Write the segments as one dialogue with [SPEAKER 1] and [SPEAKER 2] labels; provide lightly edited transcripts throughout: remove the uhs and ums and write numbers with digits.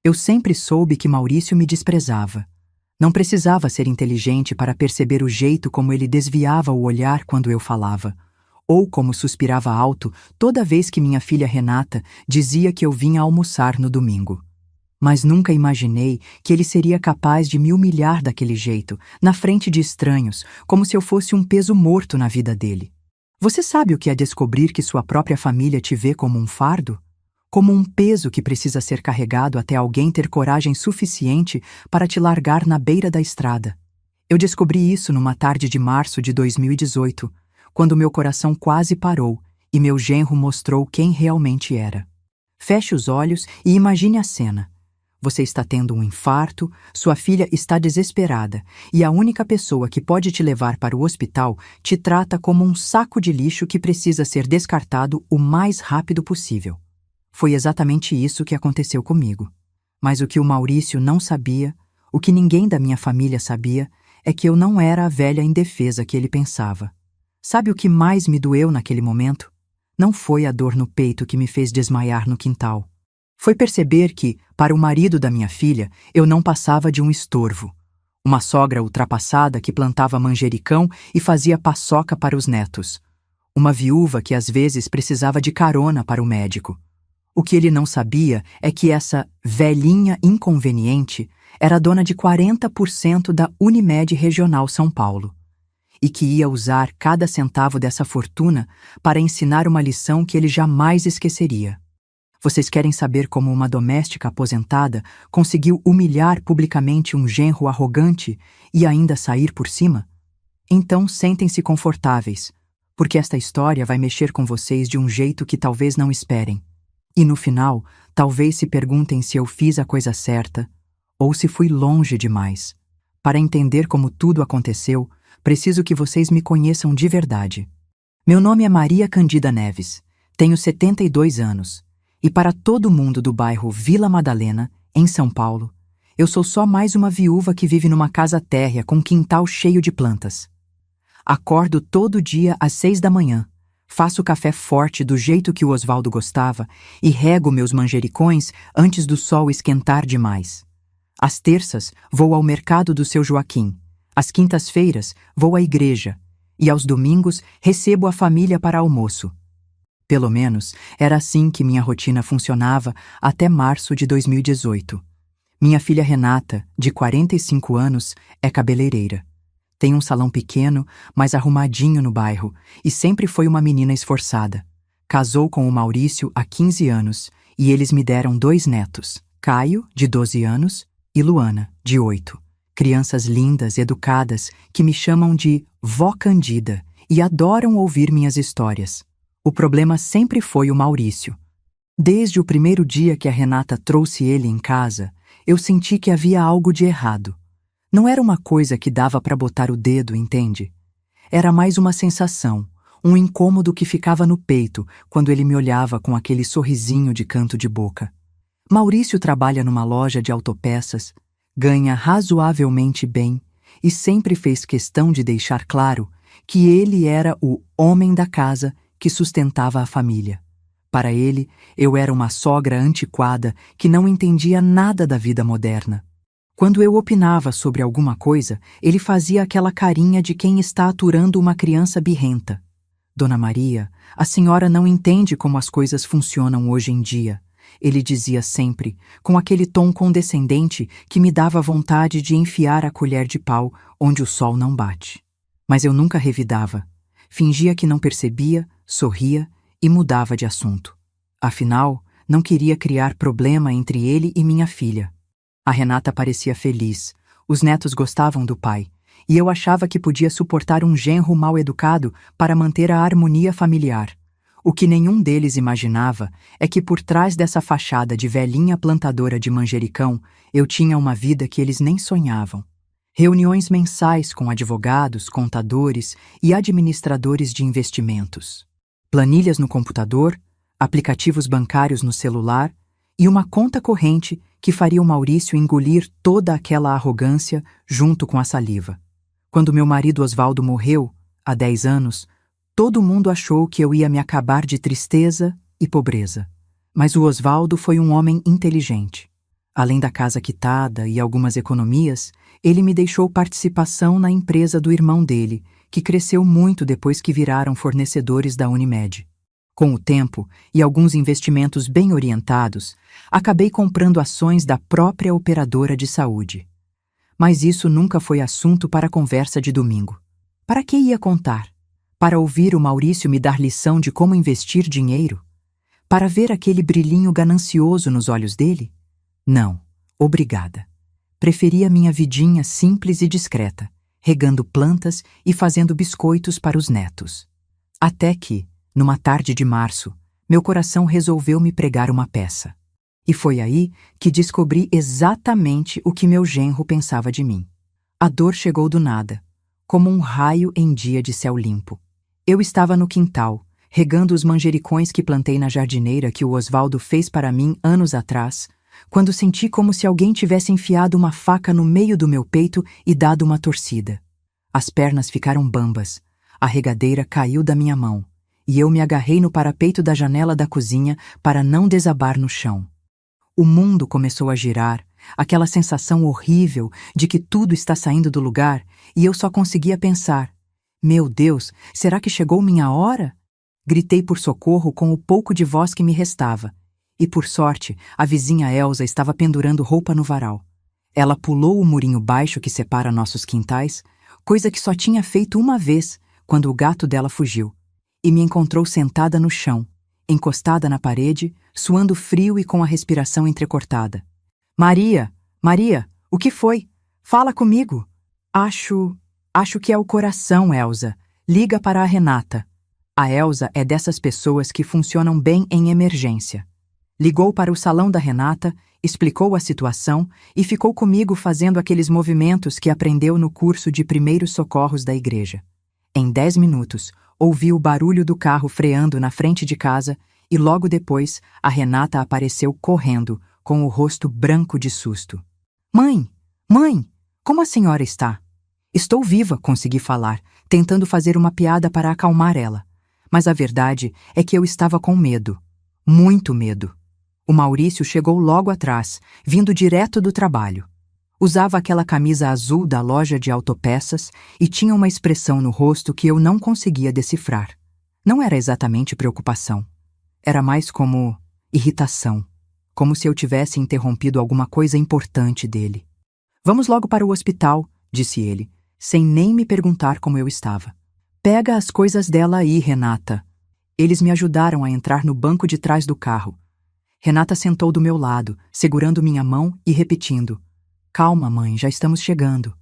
[SPEAKER 1] Eu sempre soube que Maurício me desprezava. Não precisava ser inteligente para perceber o jeito como ele desviava o olhar quando eu falava, ou como suspirava alto toda vez que minha filha Renata dizia que eu vinha almoçar no domingo. Mas nunca imaginei que ele seria capaz de me humilhar daquele jeito, na frente de estranhos, como se eu fosse um peso morto na vida dele. Você sabe o que é descobrir que sua própria família te vê como um fardo? Como um peso que precisa ser carregado até alguém ter coragem suficiente para te largar na beira da estrada. Eu descobri isso numa tarde de março de 2018, quando meu coração quase parou e meu genro mostrou quem realmente era. Feche os olhos e imagine a cena. Você está tendo um infarto, sua filha está desesperada e a única pessoa que pode te levar para o hospital te trata como um saco de lixo que precisa ser descartado o mais rápido possível. Foi exatamente isso que aconteceu comigo. Mas o que o Maurício não sabia, o que ninguém da minha família sabia, é que eu não era a velha indefesa que ele pensava. Sabe o que mais me doeu naquele momento? Não foi a dor no peito que me fez desmaiar no quintal. Foi perceber que, para o marido da minha filha, eu não passava de um estorvo. Uma sogra ultrapassada que plantava manjericão e fazia paçoca para os netos. Uma viúva que às vezes precisava de carona para o médico. O que ele não sabia é que essa velhinha inconveniente era dona de 40% da Unimed Regional São Paulo e que ia usar cada centavo dessa fortuna para ensinar uma lição que ele jamais esqueceria. Vocês querem saber como uma doméstica aposentada conseguiu humilhar publicamente um genro arrogante e ainda sair por cima? Então sentem-se confortáveis, porque esta história vai mexer com vocês de um jeito que talvez não esperem. E no final, talvez se perguntem se eu fiz a coisa certa ou se fui longe demais. Para entender como tudo aconteceu, preciso que vocês me conheçam de verdade. Meu nome é Maria Candida Neves, tenho 72 anos, e para todo mundo do bairro Vila Madalena, em São Paulo, eu sou só mais uma viúva que vive numa casa térrea com um quintal cheio de plantas. Acordo todo dia às 6 da manhã, faço café forte do jeito que o Osvaldo gostava e rego meus manjericões antes do sol esquentar demais. Às terças, vou ao mercado do seu Joaquim. Às quintas-feiras, vou à igreja. E aos domingos, recebo a família para almoço. Pelo menos, era assim que minha rotina funcionava até março de 2018. Minha filha Renata, de 45 anos, é cabeleireira. Tem um salão pequeno, mas arrumadinho no bairro, e sempre foi uma menina esforçada. Casou com o Maurício há 15 anos, e eles me deram 2 netos, Caio, de 12 anos, e Luana, de 8. Crianças lindas, educadas, que me chamam de Vó Candida e adoram ouvir minhas histórias. O problema sempre foi o Maurício. Desde o primeiro dia que a Renata trouxe ele em casa, eu senti que havia algo de errado. Não era uma coisa que dava para botar o dedo, entende? Era mais uma sensação, um incômodo que ficava no peito quando ele me olhava com aquele sorrisinho de canto de boca. Maurício trabalha numa loja de autopeças, ganha razoavelmente bem e sempre fez questão de deixar claro que ele era o homem da casa que sustentava a família. Para ele, eu era uma sogra antiquada que não entendia nada da vida moderna. Quando eu opinava sobre alguma coisa, ele fazia aquela carinha de quem está aturando uma criança birrenta. Dona Maria, a senhora não entende como as coisas funcionam hoje em dia. Ele dizia sempre, com aquele tom condescendente que me dava vontade de enfiar a colher de pau onde o sol não bate. Mas eu nunca revidava. Fingia que não percebia, sorria e mudava de assunto. Afinal, não queria criar problema entre ele e minha filha. A Renata parecia feliz, os netos gostavam do pai, e eu achava que podia suportar um genro mal educado para manter a harmonia familiar. O que nenhum deles imaginava é que por trás dessa fachada de velhinha plantadora de manjericão, eu tinha uma vida que eles nem sonhavam. Reuniões mensais com advogados, contadores e administradores de investimentos. Planilhas no computador, aplicativos bancários no celular e uma conta corrente que faria o Maurício engolir toda aquela arrogância junto com a saliva. Quando meu marido Osvaldo morreu, há 10 anos, todo mundo achou que eu ia me acabar de tristeza e pobreza. Mas o Osvaldo foi um homem inteligente. Além da casa quitada e algumas economias, ele me deixou participação na empresa do irmão dele, que cresceu muito depois que viraram fornecedores da Unimed. Com o tempo e alguns investimentos bem orientados, acabei comprando ações da própria operadora de saúde. Mas isso nunca foi assunto para a conversa de domingo. Para que ia contar? Para ouvir o Maurício me dar lição de como investir dinheiro? Para ver aquele brilhinho ganancioso nos olhos dele? Não, obrigada. Preferia minha vidinha simples e discreta, regando plantas e fazendo biscoitos para os netos. Até que, numa tarde de março, meu coração resolveu me pregar uma peça. E foi aí que descobri exatamente o que meu genro pensava de mim. A dor chegou do nada, como um raio em dia de céu limpo. Eu estava no quintal, regando os manjericões que plantei na jardineira que o Osvaldo fez para mim anos atrás, quando senti como se alguém tivesse enfiado uma faca no meio do meu peito e dado uma torcida. As pernas ficaram bambas, a regadeira caiu da minha mão, e eu me agarrei no parapeito da janela da cozinha para não desabar no chão. O mundo começou a girar, aquela sensação horrível de que tudo está saindo do lugar, e eu só conseguia pensar: meu Deus, será que chegou minha hora? Gritei por socorro com o pouco de voz que me restava. E por sorte, a vizinha Elsa estava pendurando roupa no varal. Ela pulou o murinho baixo que separa nossos quintais, coisa que só tinha feito uma vez, quando o gato dela fugiu, e me encontrou sentada no chão, encostada na parede, suando frio e com a respiração entrecortada. Maria, Maria, o que foi? Fala comigo. Acho que é o coração, Elsa. Liga para a Renata. A Elsa é dessas pessoas que funcionam bem em emergência. Ligou para o salão da Renata, explicou a situação e ficou comigo fazendo aqueles movimentos que aprendeu no curso de primeiros socorros da igreja. Em 10 minutos, ouvi o barulho do carro freando na frente de casa e logo depois a Renata apareceu correndo, com o rosto branco de susto. Mãe, como a senhora está? Estou viva, consegui falar, tentando fazer uma piada para acalmar ela. Mas a verdade é que eu estava com medo. Muito medo. O Maurício chegou logo atrás, vindo direto do trabalho. Usava aquela camisa azul da loja de autopeças e tinha uma expressão no rosto que eu não conseguia decifrar. Não era exatamente preocupação. Era mais como irritação, como se eu tivesse interrompido alguma coisa importante dele. Vamos logo para o hospital, disse ele, sem nem me perguntar como eu estava. Pega as coisas dela aí, Renata. Eles me ajudaram a entrar no banco de trás do carro. Renata sentou do meu lado, segurando minha mão e repetindo: Calma, mãe, já estamos chegando.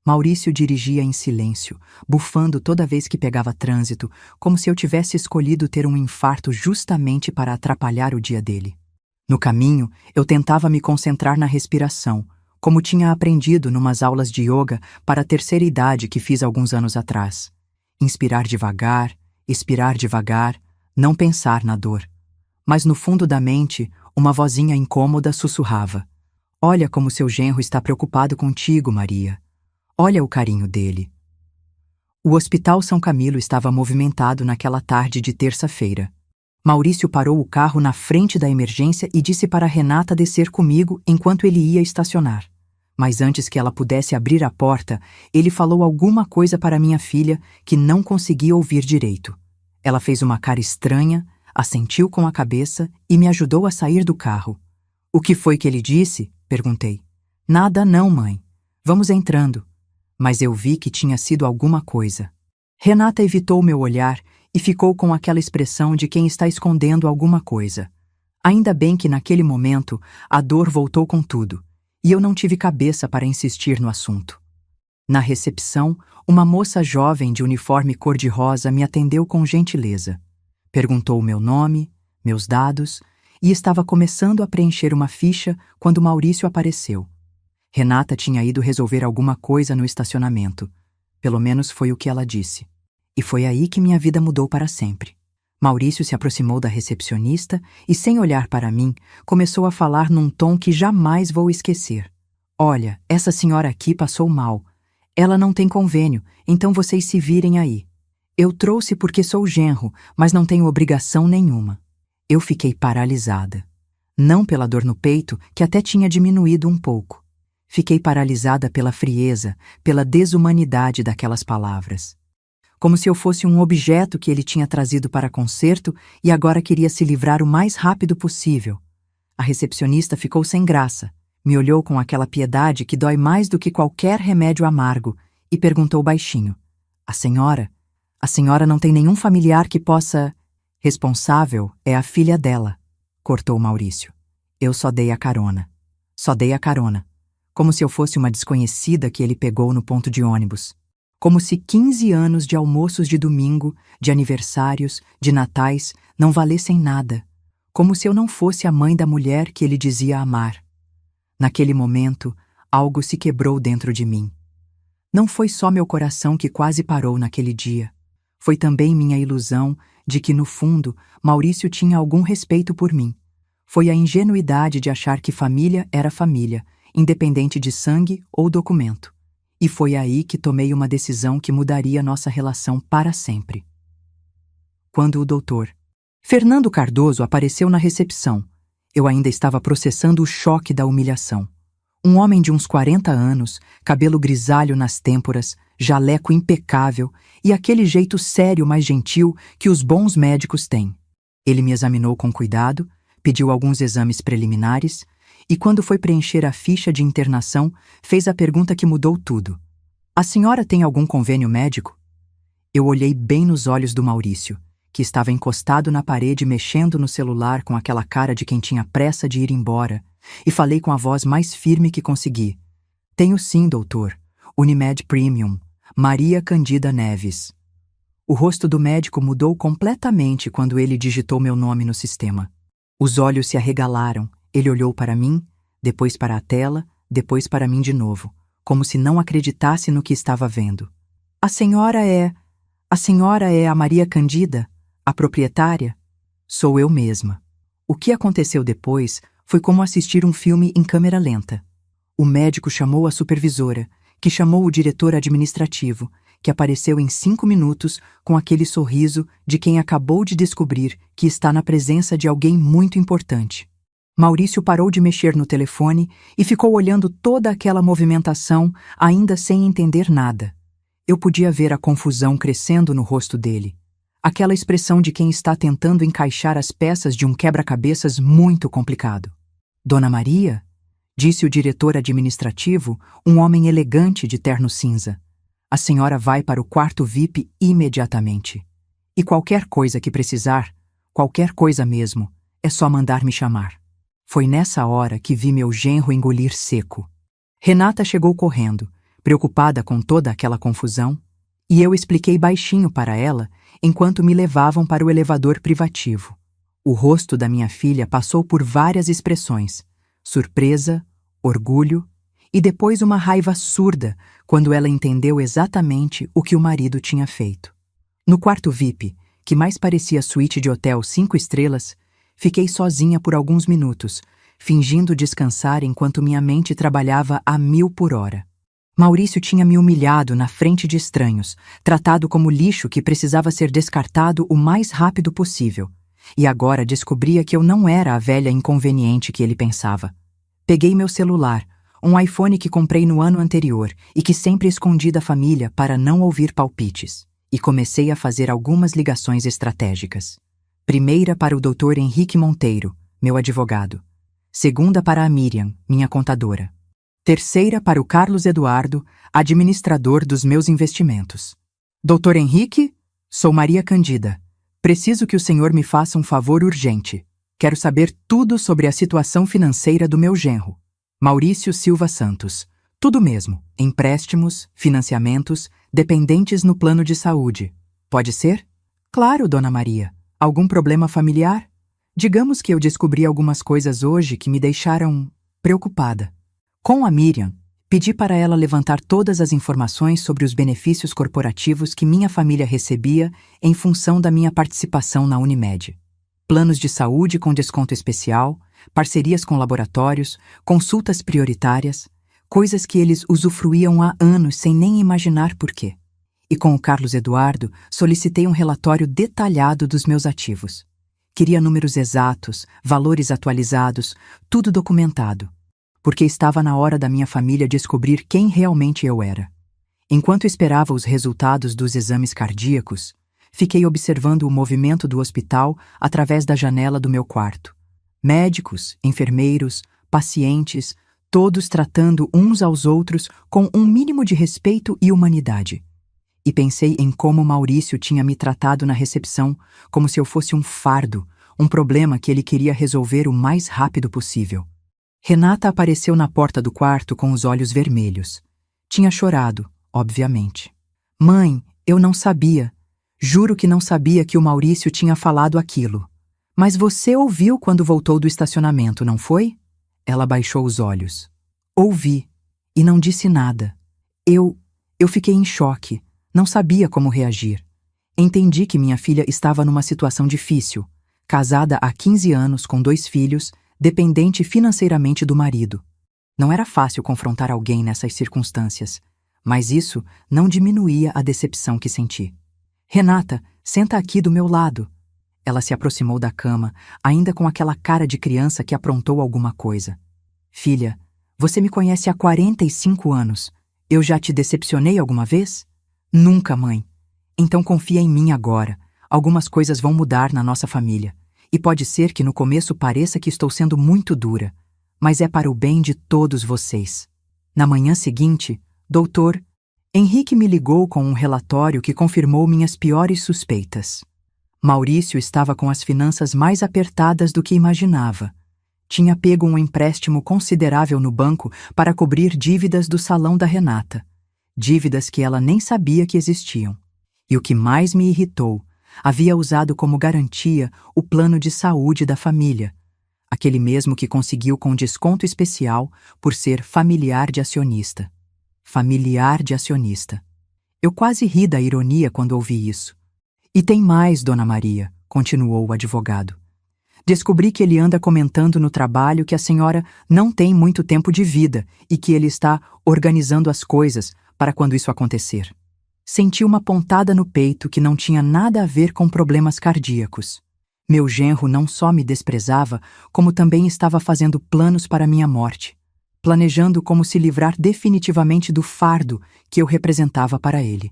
[SPEAKER 1] Maurício dirigia em silêncio, bufando toda vez que pegava trânsito, como se eu tivesse escolhido ter um infarto justamente para atrapalhar o dia dele. No caminho, eu tentava me concentrar na respiração, como tinha aprendido numas aulas de yoga para a terceira idade que fiz alguns anos atrás. Inspirar devagar, expirar devagar, não pensar na dor. Mas no fundo da mente, uma vozinha incômoda sussurrava: Olha como seu genro está preocupado contigo, Maria. Olha o carinho dele. O Hospital São Camilo estava movimentado naquela tarde de terça-feira. Maurício parou o carro na frente da emergência e disse para Renata descer comigo enquanto ele ia estacionar. Mas antes que ela pudesse abrir a porta, ele falou alguma coisa para minha filha que não conseguia ouvir direito. Ela fez uma cara estranha, assentiu com a cabeça e me ajudou a sair do carro. O que foi que ele disse? Perguntei. Nada não, mãe. Vamos entrando. Mas eu vi que tinha sido alguma coisa. Renata evitou meu olhar e ficou com aquela expressão de quem está escondendo alguma coisa. Ainda bem que naquele momento a dor voltou com tudo, e eu não tive cabeça para insistir no assunto. Na recepção, uma moça jovem de uniforme cor-de-rosa me atendeu com gentileza. Perguntou o meu nome, meus dados, e estava começando a preencher uma ficha quando Maurício apareceu. Renata tinha ido resolver alguma coisa no estacionamento. Pelo menos foi o que ela disse. E foi aí que minha vida mudou para sempre. Maurício se aproximou da recepcionista e, sem olhar para mim, começou a falar num tom que jamais vou esquecer. Olha, essa senhora aqui passou mal. Ela não tem convênio, então vocês se virem aí. Eu trouxe porque sou genro, mas não tenho obrigação nenhuma. Eu fiquei paralisada. Não pela dor no peito, que até tinha diminuído um pouco. Fiquei paralisada pela frieza, pela desumanidade daquelas palavras. Como se eu fosse um objeto que ele tinha trazido para conserto e agora queria se livrar o mais rápido possível. A recepcionista ficou sem graça, me olhou com aquela piedade que dói mais do que qualquer remédio amargo e perguntou baixinho: A senhora não tem nenhum familiar que possa... Responsável é a filha dela, cortou Maurício. Eu só dei a carona. Só dei a carona. Como se eu fosse uma desconhecida que ele pegou no ponto de ônibus. Como se 15 anos de almoços de domingo, de aniversários, de natais, não valessem nada. Como se eu não fosse a mãe da mulher que ele dizia amar. Naquele momento, algo se quebrou dentro de mim. Não foi só meu coração que quase parou naquele dia. Foi também minha ilusão de que, no fundo, Maurício tinha algum respeito por mim. Foi a ingenuidade de achar que família era família, independente de sangue ou documento. E foi aí que tomei uma decisão que mudaria nossa relação para sempre. Quando o doutor Fernando Cardoso apareceu na recepção, eu ainda estava processando o choque da humilhação. Um homem de uns 40 anos, cabelo grisalho nas têmporas, jaleco impecável e aquele jeito sério mais gentil que os bons médicos têm. Ele me examinou com cuidado, pediu alguns exames preliminares e, quando foi preencher a ficha de internação, fez a pergunta que mudou tudo. A senhora tem algum convênio médico? Eu olhei bem nos olhos do Maurício, que estava encostado na parede mexendo no celular com aquela cara de quem tinha pressa de ir embora, e falei com a voz mais firme que consegui. Tenho sim, doutor. Unimed Premium. Maria Candida Neves. O rosto do médico mudou completamente quando ele digitou meu nome no sistema. Os olhos se arregalaram, ele olhou para mim, depois para a tela, depois para mim de novo, como se não acreditasse no que estava vendo. A senhora é a Maria Candida? A proprietária? Sou eu mesma. O que aconteceu depois foi como assistir um filme em câmera lenta. O médico chamou a supervisora, que chamou o diretor administrativo, que apareceu em 5 minutos com aquele sorriso de quem acabou de descobrir que está na presença de alguém muito importante. Maurício parou de mexer no telefone e ficou olhando toda aquela movimentação, ainda sem entender nada. Eu podia ver a confusão crescendo no rosto dele. Aquela expressão de quem está tentando encaixar as peças de um quebra-cabeças muito complicado. Dona Maria? Disse o diretor administrativo, um homem elegante de terno cinza. A senhora vai para o quarto VIP imediatamente. E qualquer coisa que precisar, qualquer coisa mesmo, é só mandar me chamar. Foi nessa hora que vi meu genro engolir seco. Renata chegou correndo, preocupada com toda aquela confusão, e eu expliquei baixinho para ela enquanto me levavam para o elevador privativo. O rosto da minha filha passou por várias expressões: surpresa, orgulho e depois uma raiva surda quando ela entendeu exatamente o que o marido tinha feito. No quarto VIP, que mais parecia suíte de hotel 5 estrelas, fiquei sozinha por alguns minutos, fingindo descansar enquanto minha mente trabalhava a 1000 por hora. Maurício tinha me humilhado na frente de estranhos, tratado como lixo que precisava ser descartado o mais rápido possível. E agora descobria que eu não era a velha inconveniente que ele pensava. Peguei meu celular, um iPhone que comprei no ano anterior e que sempre escondi da família para não ouvir palpites, e comecei a fazer algumas ligações estratégicas. Primeira para o Dr. Henrique Monteiro, meu advogado. Segunda para a Miriam, minha contadora. Terceira para o Carlos Eduardo, administrador dos meus investimentos. Dr. Henrique, sou Maria Candida. Preciso que o senhor me faça um favor urgente. Quero saber tudo sobre a situação financeira do meu genro. Maurício Silva Santos. Tudo mesmo. Empréstimos, financiamentos, dependentes no plano de saúde. Pode ser? Claro, dona Maria. Algum problema familiar? Digamos que eu descobri algumas coisas hoje que me deixaram preocupada. Com a Miriam, pedi para ela levantar todas as informações sobre os benefícios corporativos que minha família recebia em função da minha participação na Unimed. Planos de saúde com desconto especial, parcerias com laboratórios, consultas prioritárias, coisas que eles usufruíam há anos sem nem imaginar por quê. E com o Carlos Eduardo, solicitei um relatório detalhado dos meus ativos. Queria números exatos, valores atualizados, tudo documentado. Porque estava na hora da minha família descobrir quem realmente eu era. Enquanto esperava os resultados dos exames cardíacos, fiquei observando o movimento do hospital através da janela do meu quarto. Médicos, enfermeiros, pacientes, todos tratando uns aos outros com um mínimo de respeito e humanidade. E pensei em como Maurício tinha me tratado na recepção, como se eu fosse um fardo, um problema que ele queria resolver o mais rápido possível. Renata apareceu na porta do quarto com os olhos vermelhos. Tinha chorado, obviamente. Mãe, eu não sabia. Juro que não sabia que o Maurício tinha falado aquilo. Mas você ouviu quando voltou do estacionamento, não foi? Ela baixou os olhos. Ouvi. E não disse nada. Eu fiquei em choque. Não sabia como reagir. Entendi que minha filha estava numa situação difícil, casada há 15 anos com 2 filhos, dependente financeiramente do marido. Não era fácil confrontar alguém nessas circunstâncias, mas isso não diminuía a decepção que senti. Renata, senta aqui do meu lado. Ela se aproximou da cama, ainda com aquela cara de criança que aprontou alguma coisa. Filha, você me conhece há 45 anos. Eu já te decepcionei alguma vez? Nunca, mãe. Então confia em mim agora. Algumas coisas vão mudar na nossa família. E pode ser que no começo pareça que estou sendo muito dura, mas é para o bem de todos vocês. Na manhã seguinte, doutor, Henrique me ligou com um relatório que confirmou minhas piores suspeitas. Maurício estava com as finanças mais apertadas do que imaginava. Tinha pego um empréstimo considerável no banco para cobrir dívidas do salão da Renata. Dívidas que ela nem sabia que existiam. E o que mais me irritou, havia usado como garantia o plano de saúde da família, aquele mesmo que conseguiu com desconto especial por ser familiar de acionista. Familiar de acionista. Eu quase ri da ironia quando ouvi isso. E tem mais, Dona Maria, continuou o advogado. Descobri que ele anda comentando no trabalho que a senhora não tem muito tempo de vida e que ele está organizando as coisas para quando isso acontecer. Senti uma pontada no peito que não tinha nada a ver com problemas cardíacos. Meu genro não só me desprezava, como também estava fazendo planos para minha morte, planejando como se livrar definitivamente do fardo que eu representava para ele.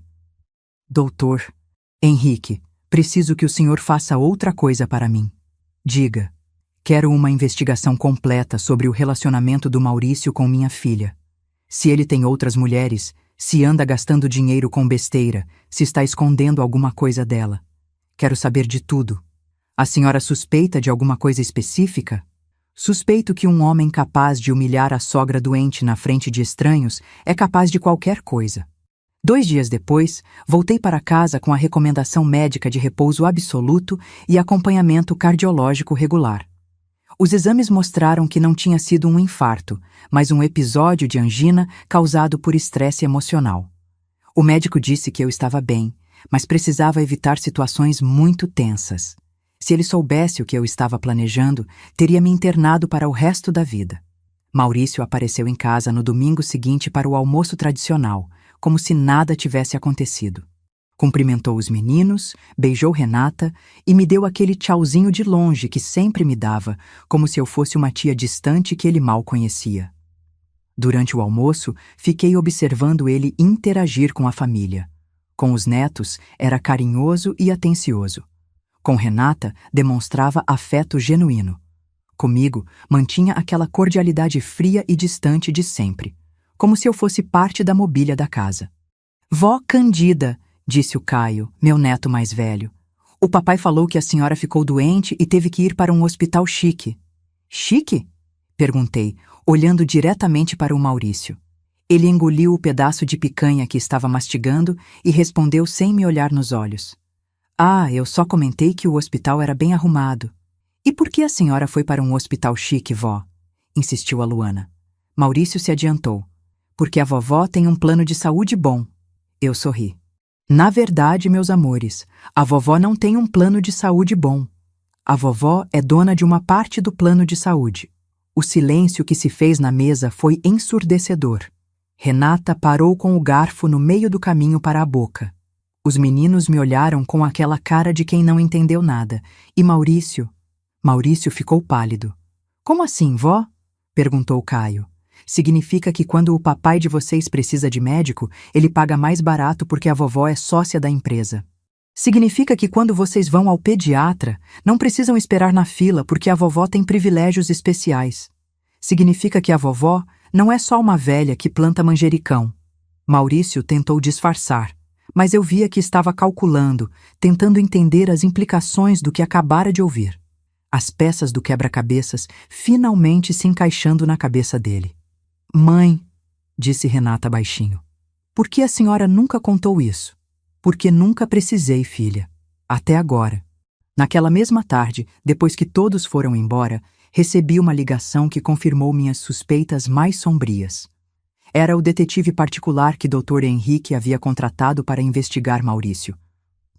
[SPEAKER 1] Doutor, Henrique, preciso que o senhor faça outra coisa para mim. Diga, quero uma investigação completa sobre o relacionamento do Maurício com minha filha. Se ele tem outras mulheres, se anda gastando dinheiro com besteira, se está escondendo alguma coisa dela. Quero saber de tudo. A senhora suspeita de alguma coisa específica? Suspeito que um homem capaz de humilhar a sogra doente na frente de estranhos é capaz de qualquer coisa. 2 dias depois, voltei para casa com a recomendação médica de repouso absoluto e acompanhamento cardiológico regular. Os exames mostraram que não tinha sido um infarto, mas um episódio de angina causado por estresse emocional. O médico disse que eu estava bem, mas precisava evitar situações muito tensas. Se ele soubesse o que eu estava planejando, teria me internado para o resto da vida. Maurício apareceu em casa no domingo seguinte para o almoço tradicional, como se nada tivesse acontecido. Cumprimentou os meninos, beijou Renata e me deu aquele tchauzinho de longe que sempre me dava, como se eu fosse uma tia distante que ele mal conhecia. Durante o almoço, fiquei observando ele interagir com a família. Com os netos, era carinhoso e atencioso. Com Renata, demonstrava afeto genuíno. Comigo, mantinha aquela cordialidade fria e distante de sempre, como se eu fosse parte da mobília da casa. Vó Candida, disse o Caio, meu neto mais velho. O papai falou que a senhora ficou doente e teve que ir para um hospital chique. Chique? Perguntei, olhando diretamente para o Maurício. Ele engoliu o pedaço de picanha que estava mastigando e respondeu sem me olhar nos olhos. Ah, eu só comentei que o hospital era bem arrumado. E por que a senhora foi para um hospital chique, vó? Insistiu a Luana. Maurício se adiantou. Porque a vovó tem um plano de saúde bom. Eu sorri. Na verdade, meus amores, a vovó não tem um plano de saúde bom. A vovó é dona de uma parte do plano de saúde. O silêncio que se fez na mesa foi ensurdecedor. Renata parou com o garfo no meio do caminho para a boca. Os meninos me olharam com aquela cara de quem não entendeu nada, e Maurício ficou pálido. Como assim, vó? Perguntou Caio. Significa que quando o papai de vocês precisa de médico, ele paga mais barato porque a vovó é sócia da empresa. Significa que quando vocês vão ao pediatra, não precisam esperar na fila porque a vovó tem privilégios especiais. Significa que a vovó não é só uma velha que planta manjericão. Maurício tentou disfarçar, mas eu via que estava calculando, tentando entender as implicações do que acabara de ouvir. As peças do quebra-cabeças finalmente se encaixando na cabeça dele. Mãe, disse Renata baixinho, por que a senhora nunca contou isso? Porque nunca precisei, filha. Até agora. Naquela mesma tarde, depois que todos foram embora, recebi uma ligação que confirmou minhas suspeitas mais sombrias. Era o detetive particular que Dr. Henrique havia contratado para investigar Maurício.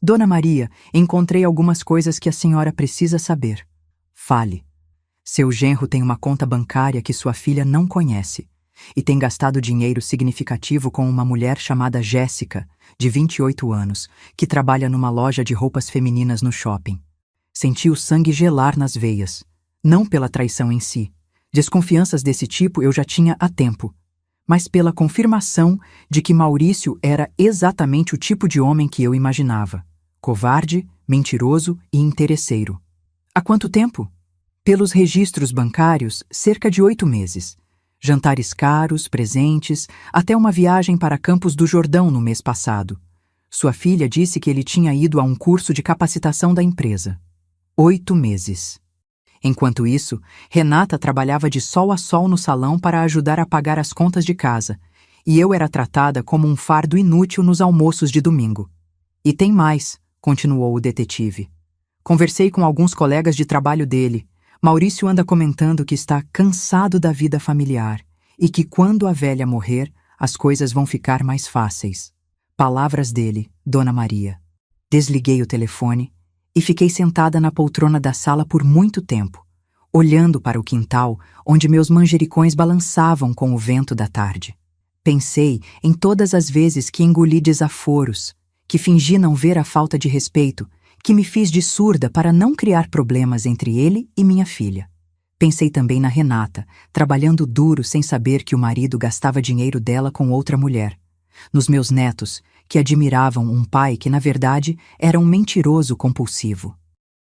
[SPEAKER 1] Dona Maria, encontrei algumas coisas que a senhora precisa saber. Fale. Seu genro tem uma conta bancária que sua filha não conhece e tem gastado dinheiro significativo com uma mulher chamada Jéssica, de 28 anos, que trabalha numa loja de roupas femininas no shopping. Senti o sangue gelar nas veias, não pela traição em si. Desconfianças desse tipo eu já tinha há tempo, mas pela confirmação de que Maurício era exatamente o tipo de homem que eu imaginava. Covarde, mentiroso e interesseiro. Há quanto tempo? Pelos registros bancários, cerca de 8 meses. Jantares caros, presentes, até uma viagem para Campos do Jordão no mês passado. Sua filha disse que ele tinha ido a um curso de capacitação da empresa. 8 meses. Enquanto isso, Renata trabalhava de sol a sol no salão para ajudar a pagar as contas de casa, e eu era tratada como um fardo inútil nos almoços de domingo. E tem mais, continuou o detetive. Conversei com alguns colegas de trabalho dele. Maurício anda comentando que está cansado da vida familiar e que quando a velha morrer, as coisas vão ficar mais fáceis. Palavras dele, Dona Maria. Desliguei o telefone e fiquei sentada na poltrona da sala por muito tempo, olhando para o quintal onde meus manjericões balançavam com o vento da tarde. Pensei em todas as vezes que engoli desaforos, que fingi não ver a falta de respeito, que me fiz de surda para não criar problemas entre ele e minha filha. Pensei também na Renata, trabalhando duro sem saber que o marido gastava dinheiro dela com outra mulher. Nos meus netos, que admiravam um pai que, na verdade, era um mentiroso compulsivo.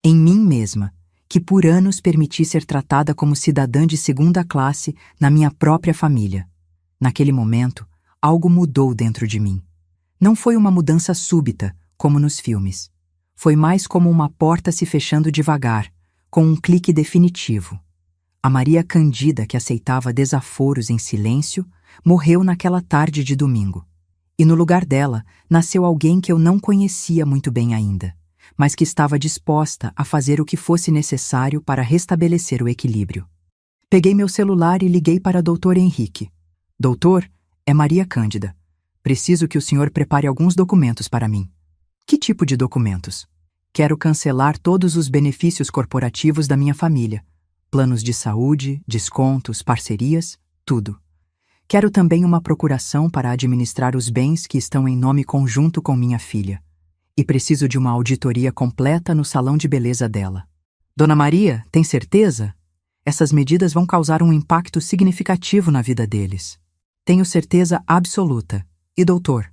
[SPEAKER 1] Em mim mesma, que por anos permiti ser tratada como cidadã de segunda classe na minha própria família. Naquele momento, algo mudou dentro de mim. Não foi uma mudança súbita, como nos filmes. Foi mais como uma porta se fechando devagar, com um clique definitivo. A Maria Candida, que aceitava desaforos em silêncio, morreu naquela tarde de domingo. E no lugar dela, nasceu alguém que eu não conhecia muito bem ainda, mas que estava disposta a fazer o que fosse necessário para restabelecer o equilíbrio. Peguei meu celular e liguei para Dr. Henrique. Doutor, é Maria Cândida. Preciso que o senhor prepare alguns documentos para mim. Que tipo de documentos? Quero cancelar todos os benefícios corporativos da minha família. Planos de saúde, descontos, parcerias, tudo. Quero também uma procuração para administrar os bens que estão em nome conjunto com minha filha. E preciso de uma auditoria completa no salão de beleza dela. Dona Maria, tem certeza? Essas medidas vão causar um impacto significativo na vida deles. Tenho certeza absoluta. E doutor?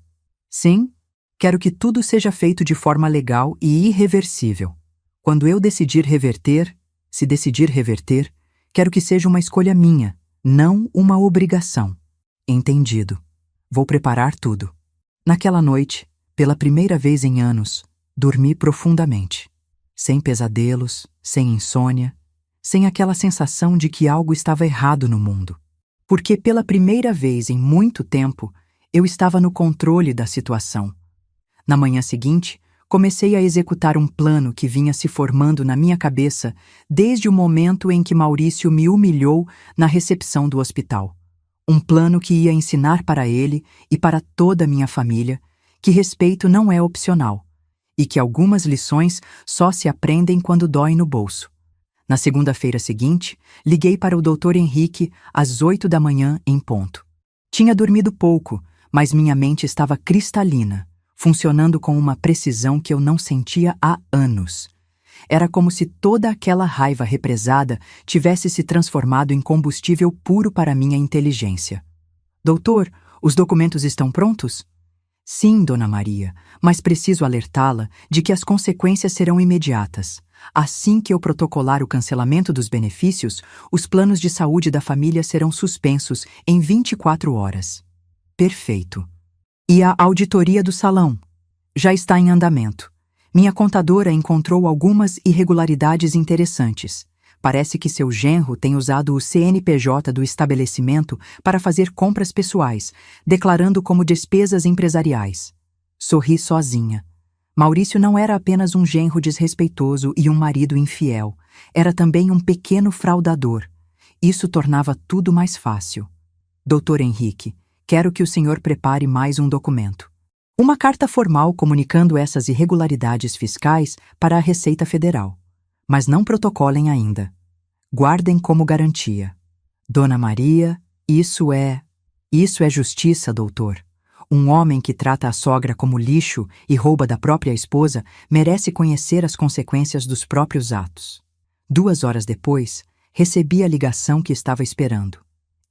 [SPEAKER 1] Sim? Quero que tudo seja feito de forma legal e irreversível. Quando eu decidir reverter, se decidir reverter, quero que seja uma escolha minha, não uma obrigação. Entendido. Vou preparar tudo. Naquela noite, pela primeira vez em anos, dormi profundamente. Sem pesadelos, sem insônia, sem aquela sensação de que algo estava errado no mundo. Porque pela primeira vez em muito tempo, eu estava no controle da situação. Na manhã seguinte, comecei a executar um plano que vinha se formando na minha cabeça desde o momento em que Maurício me humilhou na recepção do hospital. Um plano que ia ensinar para ele e para toda a minha família que respeito não é opcional e que algumas lições só se aprendem quando dói no bolso. Na segunda-feira seguinte, liguei para o Dr. Henrique às 8 da manhã em ponto. Tinha dormido pouco, mas minha mente estava cristalina, funcionando com uma precisão que eu não sentia há anos. Era como se toda aquela raiva represada tivesse se transformado em combustível puro para minha inteligência. Doutor, os documentos estão prontos? Sim, Dona Maria, mas preciso alertá-la de que as consequências serão imediatas. Assim que eu protocolar o cancelamento dos benefícios, os planos de saúde da família serão suspensos em 24 horas. Perfeito. E a auditoria do salão? Já está em andamento. Minha contadora encontrou algumas irregularidades interessantes. Parece que seu genro tem usado o CNPJ do estabelecimento para fazer compras pessoais, declarando como despesas empresariais. Sorri sozinha. Maurício não era apenas um genro desrespeitoso e um marido infiel. Era também um pequeno fraudador. Isso tornava tudo mais fácil. Doutor Henrique, quero que o senhor prepare mais um documento. Uma carta formal comunicando essas irregularidades fiscais para a Receita Federal. Mas não protocolem ainda. Guardem como garantia. Dona Maria, isso é justiça, doutor. Um homem que trata a sogra como lixo e rouba da própria esposa merece conhecer as consequências dos próprios atos. 2 horas depois, recebi a ligação que estava esperando.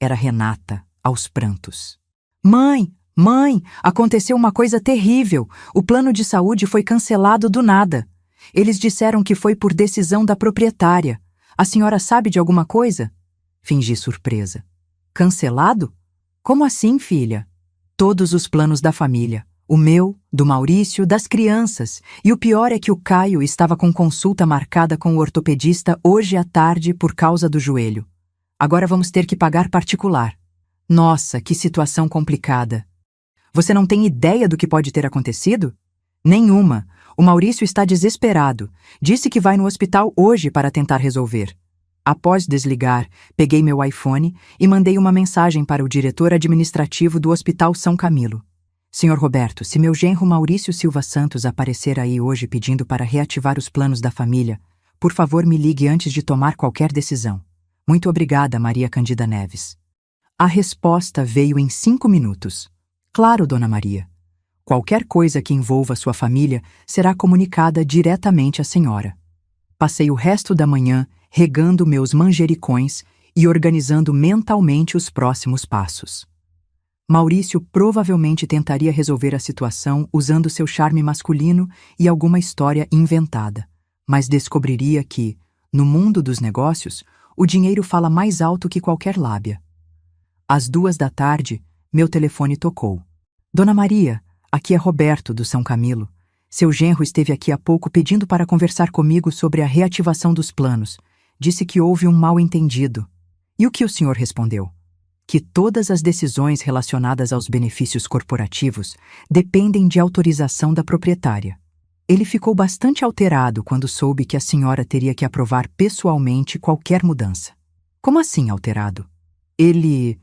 [SPEAKER 1] Era Renata, aos prantos. Mãe! Mãe, aconteceu uma coisa terrível. O plano de saúde foi cancelado do nada. Eles disseram que foi por decisão da proprietária. A senhora sabe de alguma coisa? Fingi surpresa. Cancelado? Como assim, filha? Todos os planos da família. O meu, do Maurício, das crianças. E o pior é que o Caio estava com consulta marcada com o ortopedista hoje à tarde por causa do joelho. Agora vamos ter que pagar particular. Nossa, que situação complicada. Você não tem ideia do que pode ter acontecido? Nenhuma. O Maurício está desesperado. Disse que vai no hospital hoje para tentar resolver. Após desligar, peguei meu iPhone e mandei uma mensagem para o diretor administrativo do Hospital São Camilo. Senhor Roberto, se meu genro Maurício Silva Santos aparecer aí hoje pedindo para reativar os planos da família, por favor me ligue antes de tomar qualquer decisão. Muito obrigada, Maria Candida Neves. A resposta veio em 5 minutos. Claro, Dona Maria. Qualquer coisa que envolva sua família será comunicada diretamente à senhora. Passei o resto da manhã regando meus manjericões e organizando mentalmente os próximos passos. Maurício provavelmente tentaria resolver a situação usando seu charme masculino e alguma história inventada, mas descobriria que, no mundo dos negócios, o dinheiro fala mais alto que qualquer lábia. Às 2 da tarde, meu telefone tocou. Dona Maria, aqui é Roberto, do São Camilo. Seu genro esteve aqui há pouco pedindo para conversar comigo sobre a reativação dos planos. Disse que houve um mal-entendido. E o que o senhor respondeu? Que todas as decisões relacionadas aos benefícios corporativos dependem de autorização da proprietária. Ele ficou bastante alterado quando soube que a senhora teria que aprovar pessoalmente qualquer mudança. Como assim alterado? Ele...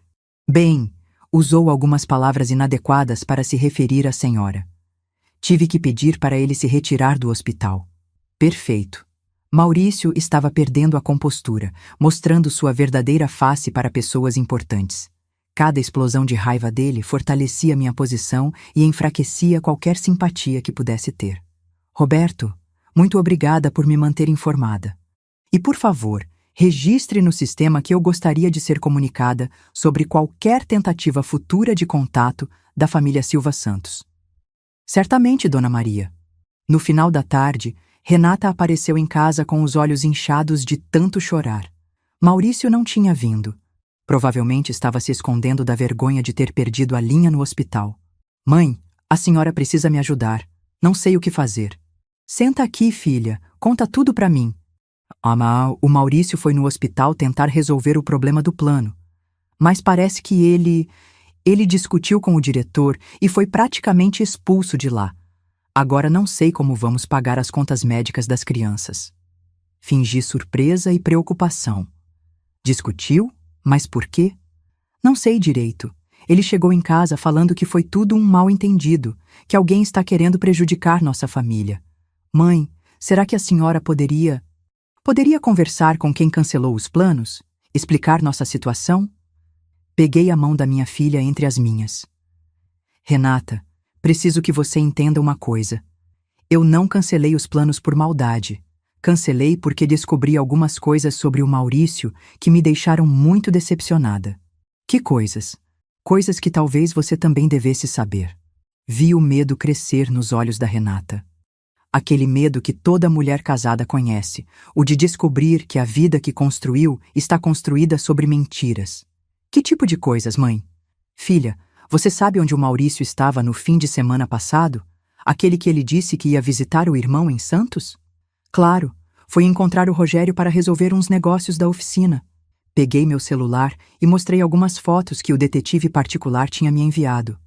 [SPEAKER 1] Bem, usou algumas palavras inadequadas para se referir à senhora. Tive que pedir para ele se retirar do hospital. Perfeito. Maurício estava perdendo a compostura, mostrando sua verdadeira face para pessoas importantes. Cada explosão de raiva dele fortalecia minha posição e enfraquecia qualquer simpatia que pudesse ter. Roberto, muito obrigada por me manter informada. E, por favor, registre no sistema que eu gostaria de ser comunicada sobre qualquer tentativa futura de contato da família Silva Santos. Certamente, Dona Maria. No final da tarde, Renata apareceu em casa com os olhos inchados de tanto chorar. Maurício não tinha vindo. Provavelmente estava se escondendo da vergonha de ter perdido a linha no hospital. Mãe, a senhora precisa me ajudar. Não sei o que fazer. Senta aqui, filha. Conta tudo para mim. O Maurício foi no hospital tentar resolver o problema do plano. Mas parece que ele discutiu com o diretor e foi praticamente expulso de lá. Agora não sei como vamos pagar as contas médicas das crianças. Fingi surpresa e preocupação. Discutiu? Mas por quê? Não sei direito. Ele chegou em casa falando que foi tudo um mal-entendido, que alguém está querendo prejudicar nossa família. Mãe, será que a senhora poderia conversar com quem cancelou os planos? Explicar nossa situação? Peguei a mão da minha filha entre as minhas. Renata, preciso que você entenda uma coisa. Eu não cancelei os planos por maldade. Cancelei porque descobri algumas coisas sobre o Maurício que me deixaram muito decepcionada. Que coisas? Coisas que talvez você também devesse saber. Vi o medo crescer nos olhos da Renata. Aquele medo que toda mulher casada conhece, o de descobrir que a vida que construiu está construída sobre mentiras. Que tipo de coisas, mãe? Filha, você sabe onde o Maurício estava no fim de semana passado? Aquele que ele disse que ia visitar o irmão em Santos? Claro, foi encontrar o Rogério para resolver uns negócios da oficina. Peguei meu celular e mostrei algumas fotos que o detetive particular tinha me enviado.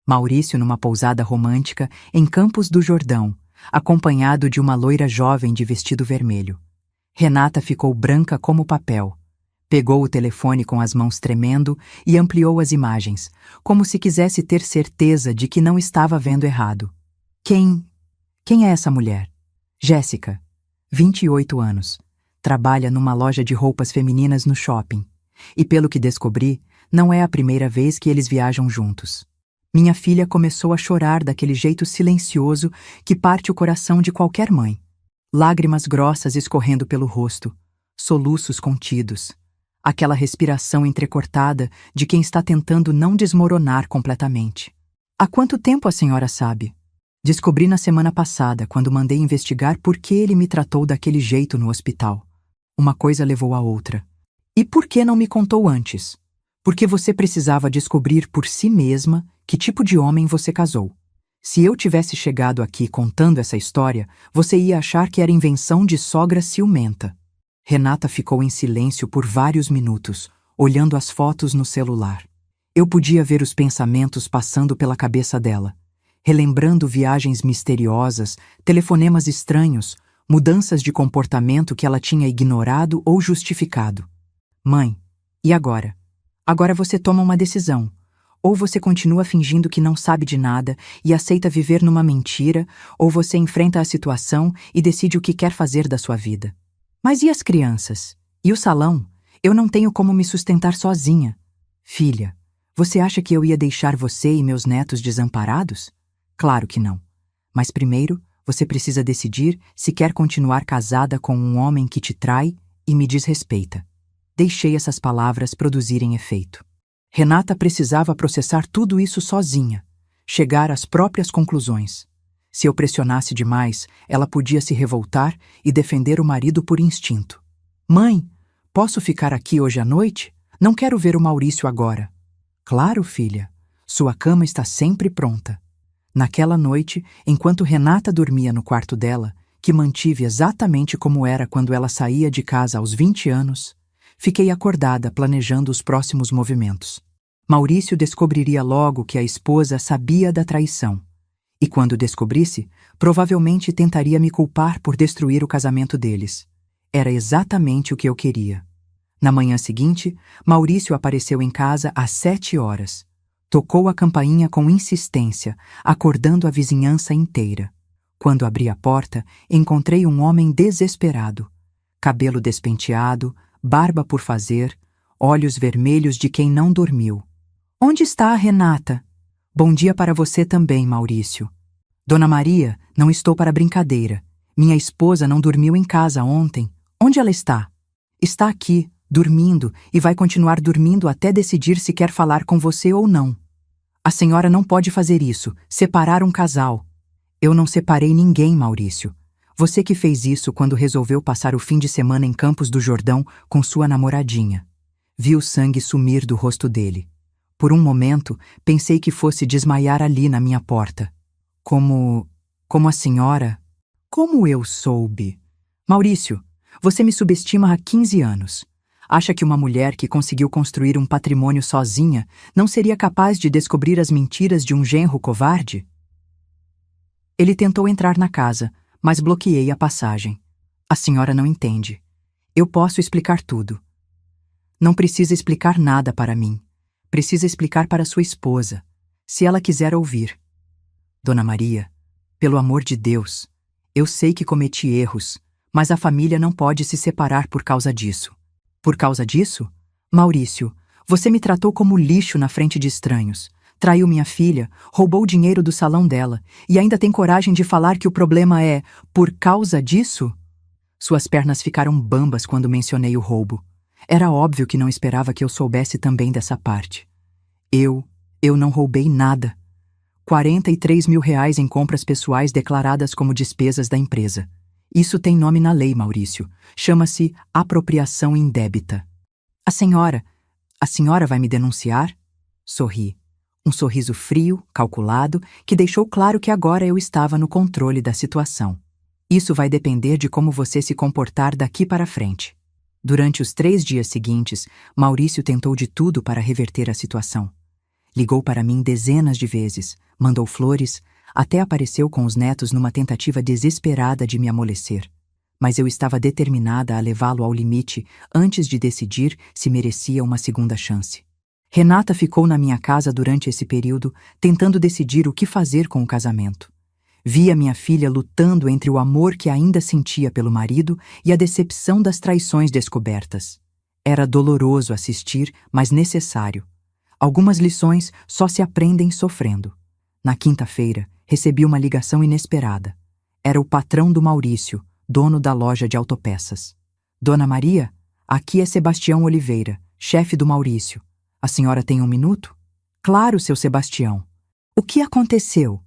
[SPEAKER 1] Maurício numa pousada romântica em Campos do Jordão, acompanhado de uma loira jovem de vestido vermelho. Renata ficou branca como papel. Pegou o telefone com as mãos tremendo e ampliou as imagens, como se quisesse ter certeza de que não estava vendo errado. Quem é essa mulher? Jéssica, 28 anos. Trabalha numa loja de roupas femininas no shopping. E pelo que descobri, não é a primeira vez que eles viajam juntos. Minha filha começou a chorar daquele jeito silencioso que parte o coração de qualquer mãe. Lágrimas grossas escorrendo pelo rosto, soluços contidos. Aquela respiração entrecortada de quem está tentando não desmoronar completamente. Há quanto tempo a senhora sabe? Descobri na semana passada, quando mandei investigar por que ele me tratou daquele jeito no hospital. Uma coisa levou a outra. E por que não me contou antes? Porque você precisava descobrir por si mesma que tipo de homem você casou. Se eu tivesse chegado aqui contando essa história, você ia achar que era invenção de sogra ciumenta. Renata ficou em silêncio por vários minutos, olhando as fotos no celular. Eu podia ver os pensamentos passando pela cabeça dela, relembrando viagens misteriosas, telefonemas estranhos, mudanças de comportamento que ela tinha ignorado ou justificado. Mãe, e agora? Agora você toma uma decisão. Ou você continua fingindo que não sabe de nada e aceita viver numa mentira, ou você enfrenta a situação e decide o que quer fazer da sua vida. Mas e as crianças? E o salão? Eu não tenho como me sustentar sozinha. Filha, você acha que eu ia deixar você e meus netos desamparados? Claro que não. Mas primeiro, você precisa decidir se quer continuar casada com um homem que te trai e me desrespeita. Deixei essas palavras produzirem efeito. Renata precisava processar tudo isso sozinha, chegar às próprias conclusões. Se eu pressionasse demais, ela podia se revoltar e defender o marido por instinto. Mãe, posso ficar aqui hoje à noite? Não quero ver o Maurício agora. Claro, filha. Sua cama está sempre pronta. Naquela noite, enquanto Renata dormia no quarto dela, que mantive exatamente como era quando ela saía de casa aos 20 anos, fiquei acordada planejando os próximos movimentos. Maurício descobriria logo que a esposa sabia da traição. E quando descobrisse, provavelmente tentaria me culpar por destruir o casamento deles. Era exatamente o que eu queria. Na manhã seguinte, Maurício apareceu em casa às 7 horas. Tocou a campainha com insistência, acordando a vizinhança inteira. Quando abri a porta, encontrei um homem desesperado. Cabelo despenteado, barba por fazer, olhos vermelhos de quem não dormiu. Onde está a Renata? Bom dia para você também, Maurício. Dona Maria, não estou para brincadeira. Minha esposa não dormiu em casa ontem. Onde ela está? Está aqui, dormindo, e vai continuar dormindo até decidir se quer falar com você ou não. A senhora não pode fazer isso, separar um casal. Eu não separei ninguém, Maurício. Você que fez isso quando resolveu passar o fim de semana em Campos do Jordão com sua namoradinha. Vi o sangue sumir do rosto dele. Por um momento, pensei que fosse desmaiar ali na minha porta. Como a senhora... Como eu soube? Maurício, você me subestima há 15 anos. Acha que uma mulher que conseguiu construir um patrimônio sozinha não seria capaz de descobrir as mentiras de um genro covarde? Ele tentou entrar na casa, mas bloqueei a passagem. A senhora não entende. Eu posso explicar tudo. Não precisa explicar nada para mim. Precisa explicar para sua esposa, se ela quiser ouvir. Dona Maria, pelo amor de Deus, eu sei que cometi erros, mas a família não pode se separar por causa disso. Por causa disso? Maurício, você me tratou como lixo na frente de estranhos. Traiu minha filha, roubou o dinheiro do salão dela e ainda tem coragem de falar que o problema é por causa disso? Suas pernas ficaram bambas quando mencionei o roubo. Era óbvio que não esperava que eu soubesse também dessa parte. Eu não roubei nada. 43 mil reais em compras pessoais declaradas como despesas da empresa. Isso tem nome na lei, Maurício. Chama-se apropriação indébita. A senhora vai me denunciar? Sorri. Um sorriso frio, calculado, que deixou claro que agora eu estava no controle da situação. Isso vai depender de como você se comportar daqui para frente. Durante os 3 dias seguintes, Maurício tentou de tudo para reverter a situação. Ligou para mim dezenas de vezes, mandou flores, até apareceu com os netos numa tentativa desesperada de me amolecer. Mas eu estava determinada a levá-lo ao limite antes de decidir se merecia uma segunda chance. Renata ficou na minha casa durante esse período, tentando decidir o que fazer com o casamento. Via minha filha lutando entre o amor que ainda sentia pelo marido e a decepção das traições descobertas. Era doloroso assistir, mas necessário. Algumas lições só se aprendem sofrendo. Na quinta-feira, recebi uma ligação inesperada. Era o patrão do Maurício, dono da loja de autopeças. Dona Maria, aqui é Sebastião Oliveira, chefe do Maurício. A senhora tem 1 minuto? Claro, seu Sebastião. O que aconteceu?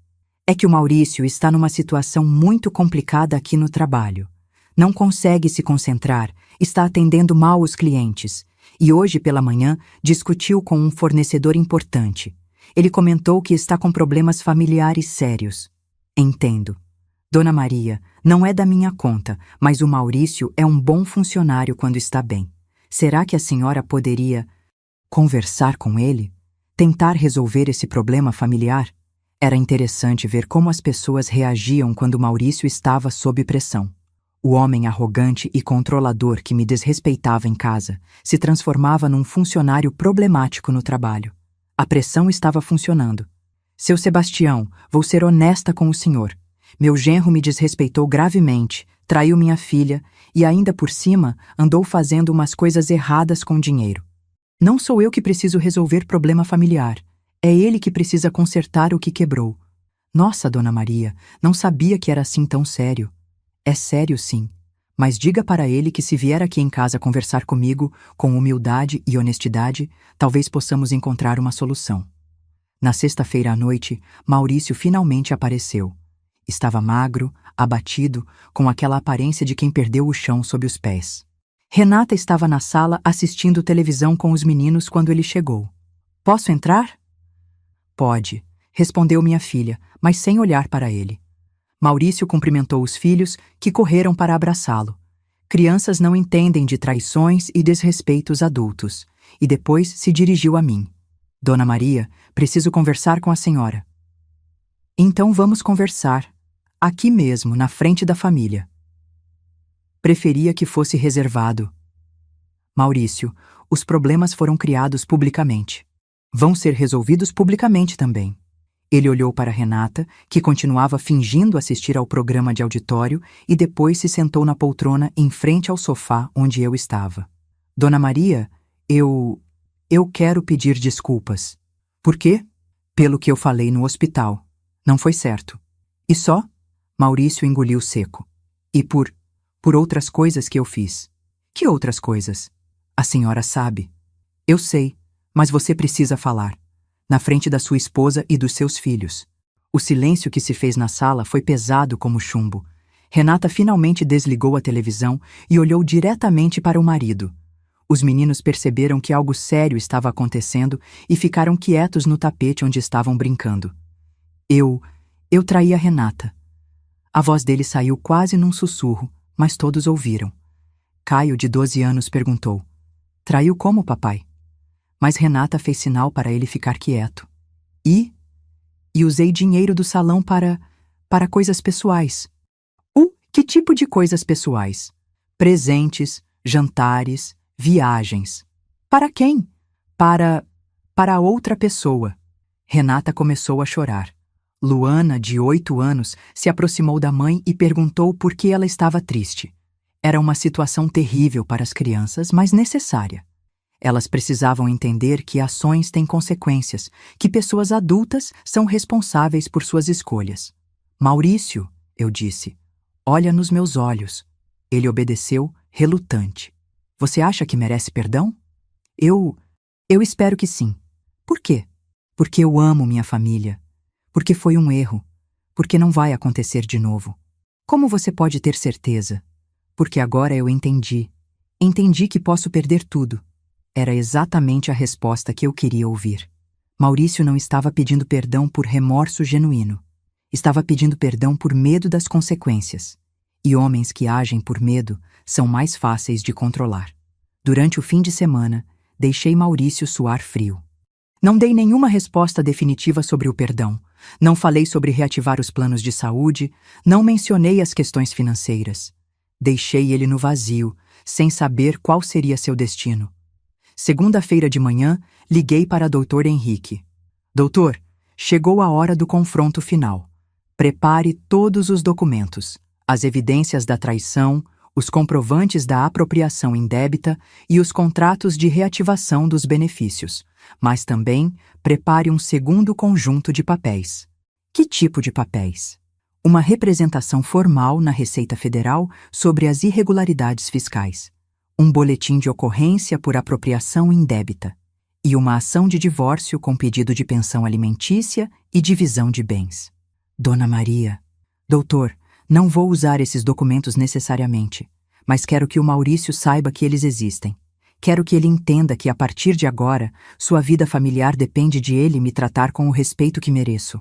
[SPEAKER 1] É que o Maurício está numa situação muito complicada aqui no trabalho. Não consegue se concentrar, está atendendo mal os clientes. E hoje pela manhã discutiu com um fornecedor importante. Ele comentou que está com problemas familiares sérios. Entendo. Dona Maria, não é da minha conta, mas o Maurício é um bom funcionário quando está bem. Será que a senhora poderia conversar com ele? Tentar resolver esse problema familiar? Era interessante ver como as pessoas reagiam quando Maurício estava sob pressão. O homem arrogante e controlador que me desrespeitava em casa se transformava num funcionário problemático no trabalho. A pressão estava funcionando. Seu Sebastião, vou ser honesta com o senhor. Meu genro me desrespeitou gravemente, traiu minha filha e ainda por cima andou fazendo umas coisas erradas com dinheiro. Não sou eu que preciso resolver problema familiar. É ele que precisa consertar o que quebrou. Nossa, Dona Maria, não sabia que era assim tão sério. É sério, sim. Mas diga para ele que se vier aqui em casa conversar comigo, com humildade e honestidade, talvez possamos encontrar uma solução. Na sexta-feira à noite, Maurício finalmente apareceu. Estava magro, abatido, com aquela aparência de quem perdeu o chão sob os pés. Renata estava na sala assistindo televisão com os meninos quando ele chegou. Posso entrar? Pode, respondeu minha filha, mas sem olhar para ele. Maurício cumprimentou os filhos, que correram para abraçá-lo. Crianças não entendem de traições e desrespeitos adultos, e depois se dirigiu a mim. Dona Maria, preciso conversar com a senhora. Então vamos conversar, aqui mesmo, na frente da família. Preferia que fosse reservado. Maurício, os problemas foram criados publicamente. Vão ser resolvidos publicamente também. Ele olhou para Renata, que continuava fingindo assistir ao programa de auditório, e depois se sentou na poltrona em frente ao sofá onde eu estava. Dona Maria, eu quero pedir desculpas. Por quê? Pelo que eu falei no hospital. Não foi certo. E só? Maurício engoliu seco. E por outras coisas que eu fiz. Que outras coisas? A senhora sabe. Eu sei, mas você precisa falar. Na frente da sua esposa e dos seus filhos. O silêncio que se fez na sala foi pesado como chumbo. Renata finalmente desligou a televisão e olhou diretamente para o marido. Os meninos perceberam que algo sério estava acontecendo e ficaram quietos no tapete onde estavam brincando. Eu traí a Renata. A voz dele saiu quase num sussurro, mas todos ouviram. Caio, de 12 anos, perguntou: Traiu como, papai? Mas Renata fez sinal para ele ficar quieto. E usei dinheiro do salão para coisas pessoais. Que tipo de coisas pessoais? Presentes, jantares, viagens. Para quem? Para outra pessoa. Renata começou a chorar. Luana, de 8 anos, se aproximou da mãe e perguntou por que ela estava triste. Era uma situação terrível para as crianças, mas necessária. Elas precisavam entender que ações têm consequências, que pessoas adultas são responsáveis por suas escolhas. Maurício, eu disse, olha nos meus olhos. Ele obedeceu, relutante. Você acha que merece perdão? Eu espero que sim. Por quê? Porque eu amo minha família. Porque foi um erro. Porque não vai acontecer de novo. Como você pode ter certeza? Porque agora eu entendi. Entendi que posso perder tudo. Era exatamente a resposta que eu queria ouvir. Maurício não estava pedindo perdão por remorso genuíno. Estava pedindo perdão por medo das consequências. E homens que agem por medo são mais fáceis de controlar. Durante o fim de semana, deixei Maurício suar frio. Não dei nenhuma resposta definitiva sobre o perdão. Não falei sobre reativar os planos de saúde. Não mencionei as questões financeiras. Deixei ele no vazio, sem saber qual seria seu destino. Segunda-feira de manhã, liguei para Dr. Henrique. Doutor, chegou a hora do confronto final. Prepare todos os documentos, as evidências da traição, os comprovantes da apropriação indébita e os contratos de reativação dos benefícios. Mas também prepare um segundo conjunto de papéis. Que tipo de papéis? Uma representação formal na Receita Federal sobre as irregularidades fiscais, um boletim de ocorrência por apropriação indébita e uma ação de divórcio com pedido de pensão alimentícia e divisão de bens. Dona Maria, doutor, não vou usar esses documentos necessariamente, mas quero que o Maurício saiba que eles existem. Quero que ele entenda que, a partir de agora, sua vida familiar depende de ele me tratar com o respeito que mereço.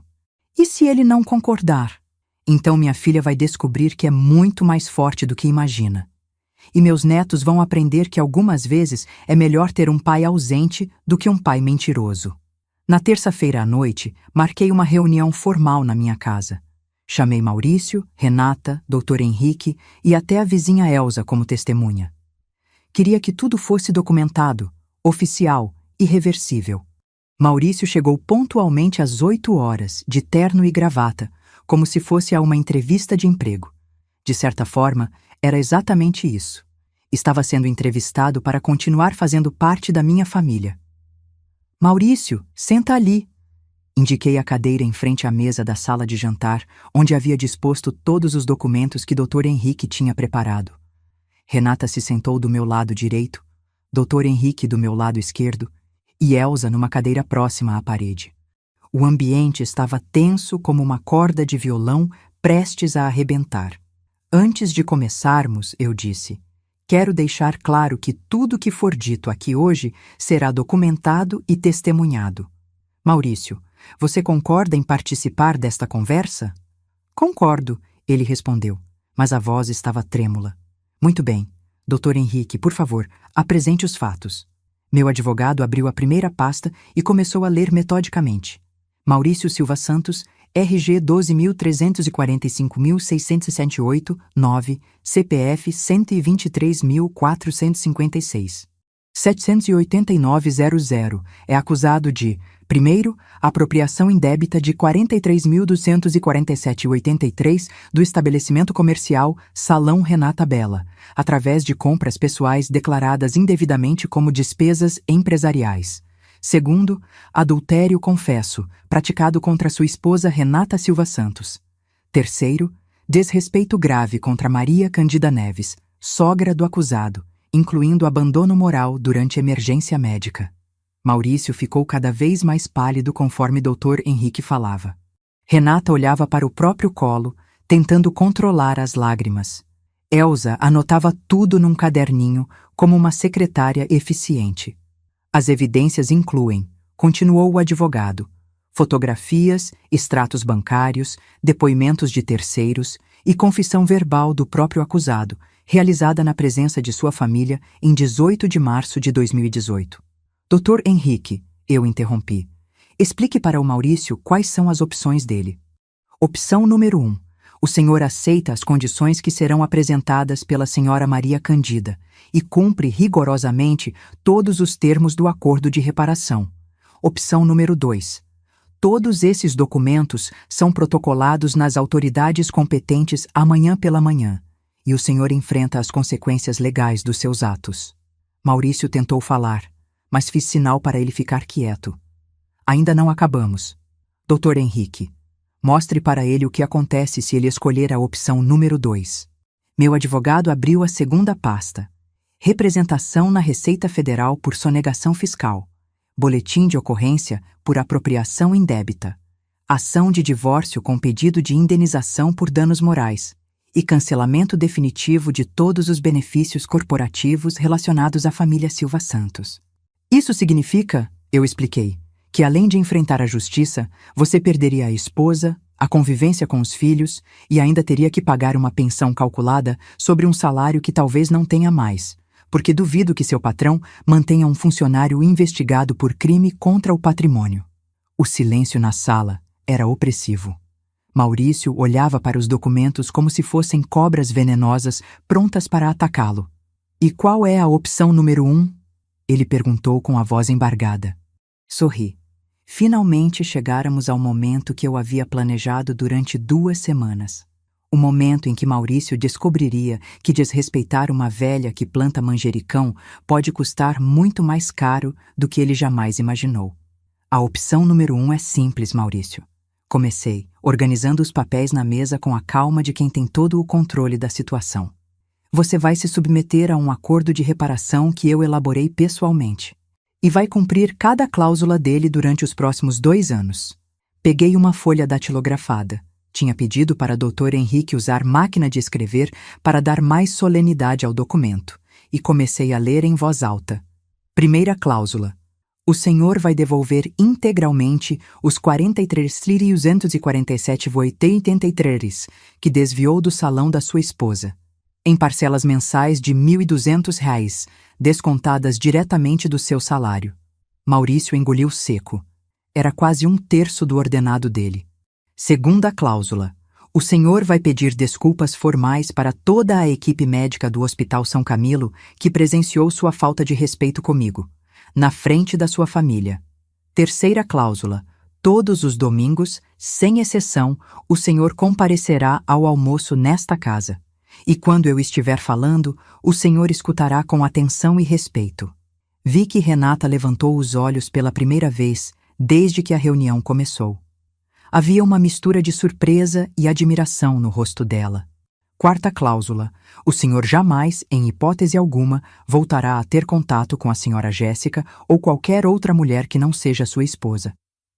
[SPEAKER 1] E se ele não concordar? Então minha filha vai descobrir que é muito mais forte do que imagina. E meus netos vão aprender que algumas vezes é melhor ter um pai ausente do que um pai mentiroso. Na terça-feira à noite, marquei uma reunião formal na minha casa. Chamei Maurício, Renata, Dr. Henrique e até a vizinha Elza como testemunha. Queria que tudo fosse documentado, oficial, irreversível. Maurício chegou pontualmente às 8 horas, de terno e gravata, como se fosse a uma entrevista de emprego. De certa forma, era exatamente isso. Estava sendo entrevistado para continuar fazendo parte da minha família. Maurício, senta ali. Indiquei a cadeira em frente à mesa da sala de jantar, onde havia disposto todos os documentos que Dr. Henrique tinha preparado. Renata se sentou do meu lado direito, Dr. Henrique do meu lado esquerdo e Elza numa cadeira próxima à parede. O ambiente estava tenso como uma corda de violão prestes a arrebentar. Antes de começarmos, eu disse, quero deixar claro que tudo que for dito aqui hoje será documentado e testemunhado. Maurício, você concorda em participar desta conversa? Concordo, ele respondeu, mas a voz estava trêmula. Muito bem. Dr. Henrique, por favor, apresente os fatos. Meu advogado abriu a primeira pasta e começou a ler metodicamente. Maurício Silva Santos, RG 12.345.678-9, CPF 123.456. 789.00 é acusado de: primeiro, apropriação indébita de 43.247,83 do estabelecimento comercial Salão Renata Bela, através de compras pessoais declaradas indevidamente como despesas empresariais. Segundo, adultério confesso, praticado contra sua esposa Renata Silva Santos. Terceiro, desrespeito grave contra Maria Candida Neves, sogra do acusado, incluindo abandono moral durante emergência médica. Maurício ficou cada vez mais pálido conforme Dr. Henrique falava. Renata olhava para o próprio colo, tentando controlar as lágrimas. Elza anotava tudo num caderninho como uma secretária eficiente. As evidências incluem, continuou o advogado, fotografias, extratos bancários, depoimentos de terceiros e confissão verbal do próprio acusado, realizada na presença de sua família em 18 de março de 2018. Dr. Henrique, eu interrompi, explique para o Maurício quais são as opções dele. Opção número 1. O senhor aceita as condições que serão apresentadas pela senhora Maria Candida e cumpre rigorosamente todos os termos do acordo de reparação. Opção número 2. Todos esses documentos são protocolados nas autoridades competentes amanhã pela manhã, e o senhor enfrenta as consequências legais dos seus atos. Maurício tentou falar, mas fiz sinal para ele ficar quieto. Ainda não acabamos. Dr. Henrique, mostre para ele o que acontece se ele escolher a opção número 2. Meu advogado abriu a segunda pasta. Representação na Receita Federal por sonegação fiscal. Boletim de ocorrência por apropriação indébita. Ação de divórcio com pedido de indenização por danos morais. E cancelamento definitivo de todos os benefícios corporativos relacionados à família Silva Santos. Isso significa, eu expliquei, que além de enfrentar a justiça, você perderia a esposa, a convivência com os filhos e ainda teria que pagar uma pensão calculada sobre um salário que talvez não tenha mais, porque duvido que seu patrão mantenha um funcionário investigado por crime contra o patrimônio. O silêncio na sala era opressivo. Maurício olhava para os documentos como se fossem cobras venenosas prontas para atacá-lo. E qual é a opção número 1? Ele perguntou com a voz embargada. Sorri. Finalmente chegáramos ao momento que eu havia planejado durante 2 semanas. O momento em que Maurício descobriria que desrespeitar uma velha que planta manjericão pode custar muito mais caro do que ele jamais imaginou. A opção número 1 é simples, Maurício. Comecei, organizando os papéis na mesa com a calma de quem tem todo o controle da situação. Você vai se submeter a um acordo de reparação que eu elaborei pessoalmente. E vai cumprir cada cláusula dele durante os próximos 2 anos. Peguei uma folha datilografada. Tinha pedido para Dr. Henrique usar máquina de escrever para dar mais solenidade ao documento. E comecei a ler em voz alta. Primeira cláusula. O senhor vai devolver integralmente os 43.247,83 que desviou do salão da sua esposa, em parcelas mensais de R$ 1.200, descontadas diretamente do seu salário. Maurício engoliu seco. Era quase 1/3 do ordenado dele. Segunda cláusula. O senhor vai pedir desculpas formais para toda a equipe médica do Hospital São Camilo que presenciou sua falta de respeito comigo, na frente da sua família. Terceira cláusula. Todos os domingos, sem exceção, o senhor comparecerá ao almoço nesta casa. E quando eu estiver falando, o senhor escutará com atenção e respeito. Vi que Renata levantou os olhos pela primeira vez desde que a reunião começou. Havia uma mistura de surpresa e admiração no rosto dela. Quarta cláusula. O senhor jamais, em hipótese alguma, voltará a ter contato com a senhora Jéssica ou qualquer outra mulher que não seja sua esposa.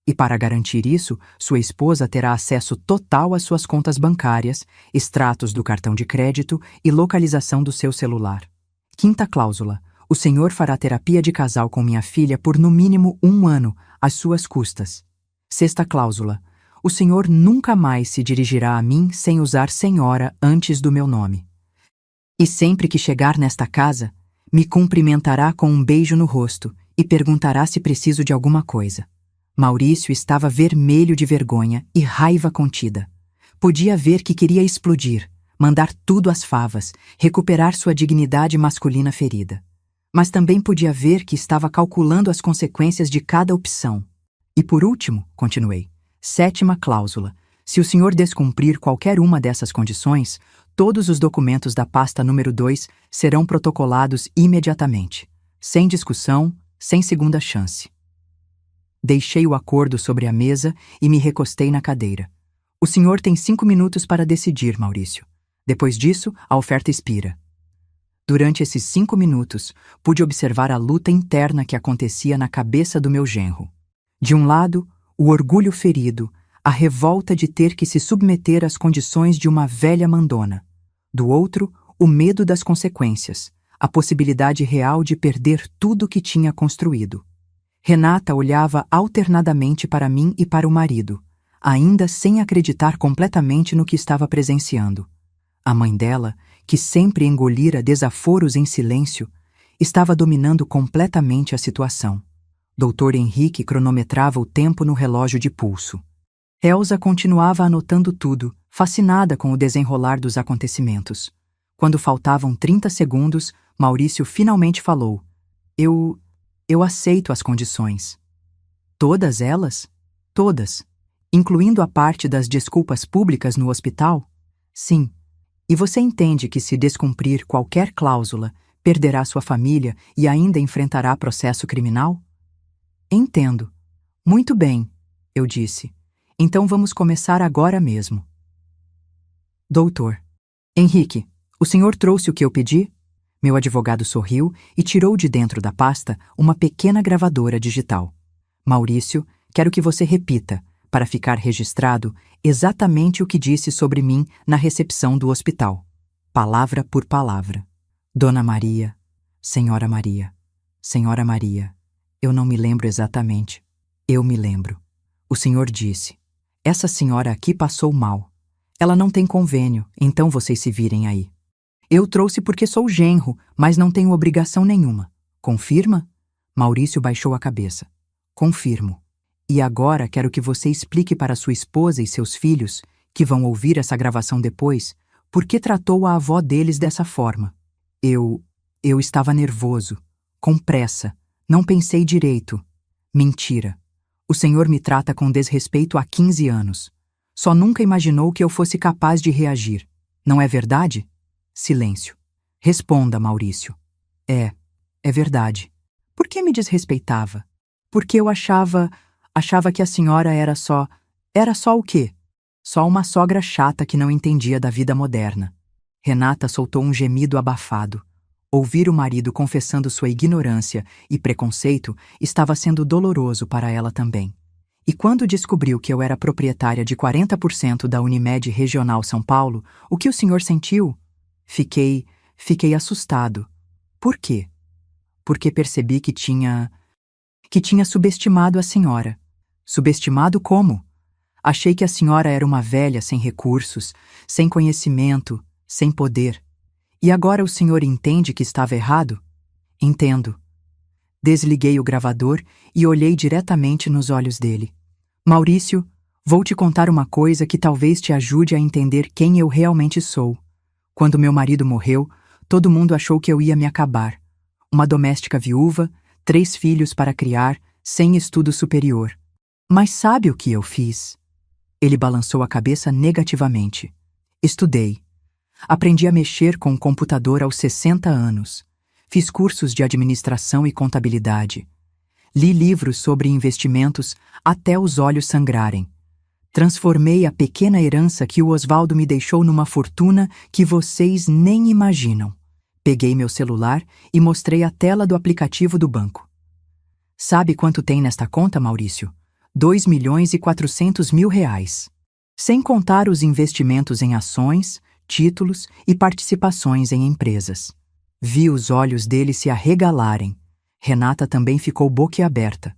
[SPEAKER 1] E para garantir isso, sua esposa terá acesso total às suas contas bancárias, extratos do cartão de crédito e localização do seu celular. Quinta cláusula. O senhor fará terapia de casal com minha filha por no mínimo 1 ano, às suas custas. Sexta cláusula. O senhor nunca mais se dirigirá a mim sem usar senhora antes do meu nome. E sempre que chegar nesta casa, me cumprimentará com um beijo no rosto e perguntará se preciso de alguma coisa. Maurício estava vermelho de vergonha e raiva contida. Podia ver que queria explodir, mandar tudo às favas, recuperar sua dignidade masculina ferida. Mas também podia ver que estava calculando as consequências de cada opção. E por último, continuei, sétima cláusula. Se o senhor descumprir qualquer uma dessas condições, todos os documentos da pasta número 2 serão protocolados imediatamente, sem discussão, sem segunda chance. Deixei o acordo sobre a mesa e me recostei na cadeira. O senhor tem 5 minutos para decidir, Maurício. Depois disso, a oferta expira. Durante esses 5 minutos, pude observar a luta interna que acontecia na cabeça do meu genro. De um lado, o orgulho ferido, a revolta de ter que se submeter às condições de uma velha mandona. Do outro, o medo das consequências, a possibilidade real de perder tudo que tinha construído. Renata olhava alternadamente para mim e para o marido, ainda sem acreditar completamente no que estava presenciando. A mãe dela, que sempre engolira desaforos em silêncio, estava dominando completamente a situação. Dr. Henrique cronometrava o tempo no relógio de pulso. Elsa continuava anotando tudo, fascinada com o desenrolar dos acontecimentos. Quando faltavam 30 segundos, Maurício finalmente falou. Eu aceito as condições. Todas elas? Todas. Incluindo a parte das desculpas públicas no hospital? Sim. E você entende que se descumprir qualquer cláusula, Perderá sua família e ainda enfrentará processo criminal? Entendo. Muito bem, eu disse. Então vamos começar agora mesmo. Doutor. Henrique, o senhor trouxe o que eu pedi? Meu advogado sorriu e tirou de dentro da pasta uma pequena gravadora digital. Maurício, quero que você repita, para ficar registrado, exatamente o que disse sobre mim na recepção do hospital. Palavra por palavra. Dona Maria, Senhora Maria, Senhora Maria. Eu não me lembro exatamente. Eu me lembro. O senhor disse: essa senhora aqui passou mal. Ela não tem convênio, então vocês se virem aí. Eu trouxe porque sou genro, mas não tenho obrigação nenhuma. Confirma? Maurício baixou a cabeça. Confirmo. E agora quero que você explique para sua esposa e seus filhos, que vão ouvir essa gravação depois, por que tratou a avó deles dessa forma. Eu estava nervoso, com pressa, não pensei direito. Mentira. O senhor me trata com desrespeito há 15 anos. Só nunca imaginou que eu fosse capaz de reagir. Não é verdade? Silêncio. Responda, Maurício. É verdade. Por que me desrespeitava? Porque eu achava que a senhora era só o quê? Só uma sogra chata que não entendia da vida moderna. Renata soltou um gemido abafado. Ouvir o marido confessando sua ignorância e preconceito estava sendo doloroso para ela também. E quando descobriu que eu era proprietária de 40% da Unimed Regional São Paulo, o que o senhor sentiu? Fiquei assustado. Por quê? Porque percebi que tinha subestimado a senhora. Subestimado como? Achei que a senhora era uma velha sem recursos, sem conhecimento, sem poder. E agora o senhor entende que estava errado? Entendo. Desliguei o gravador e olhei diretamente nos olhos dele. Maurício, vou te contar uma coisa que talvez te ajude a entender quem eu realmente sou. Quando meu marido morreu, todo mundo achou que eu ia me acabar. Uma doméstica viúva, 3 filhos para criar, sem estudo superior. Mas sabe o que eu fiz? Ele balançou a cabeça negativamente. Estudei. Aprendi a mexer com o computador aos 60 anos. Fiz cursos de administração e contabilidade. Li livros sobre investimentos até os olhos sangrarem. Transformei a pequena herança que o Osvaldo me deixou numa fortuna que vocês nem imaginam. Peguei meu celular e mostrei a tela do aplicativo do banco. Sabe quanto tem nesta conta, Maurício? 2.400.000 reais. Sem contar os investimentos em ações, títulos e participações em empresas. Vi os olhos dele se arregalarem. Renata também ficou boquiaberta.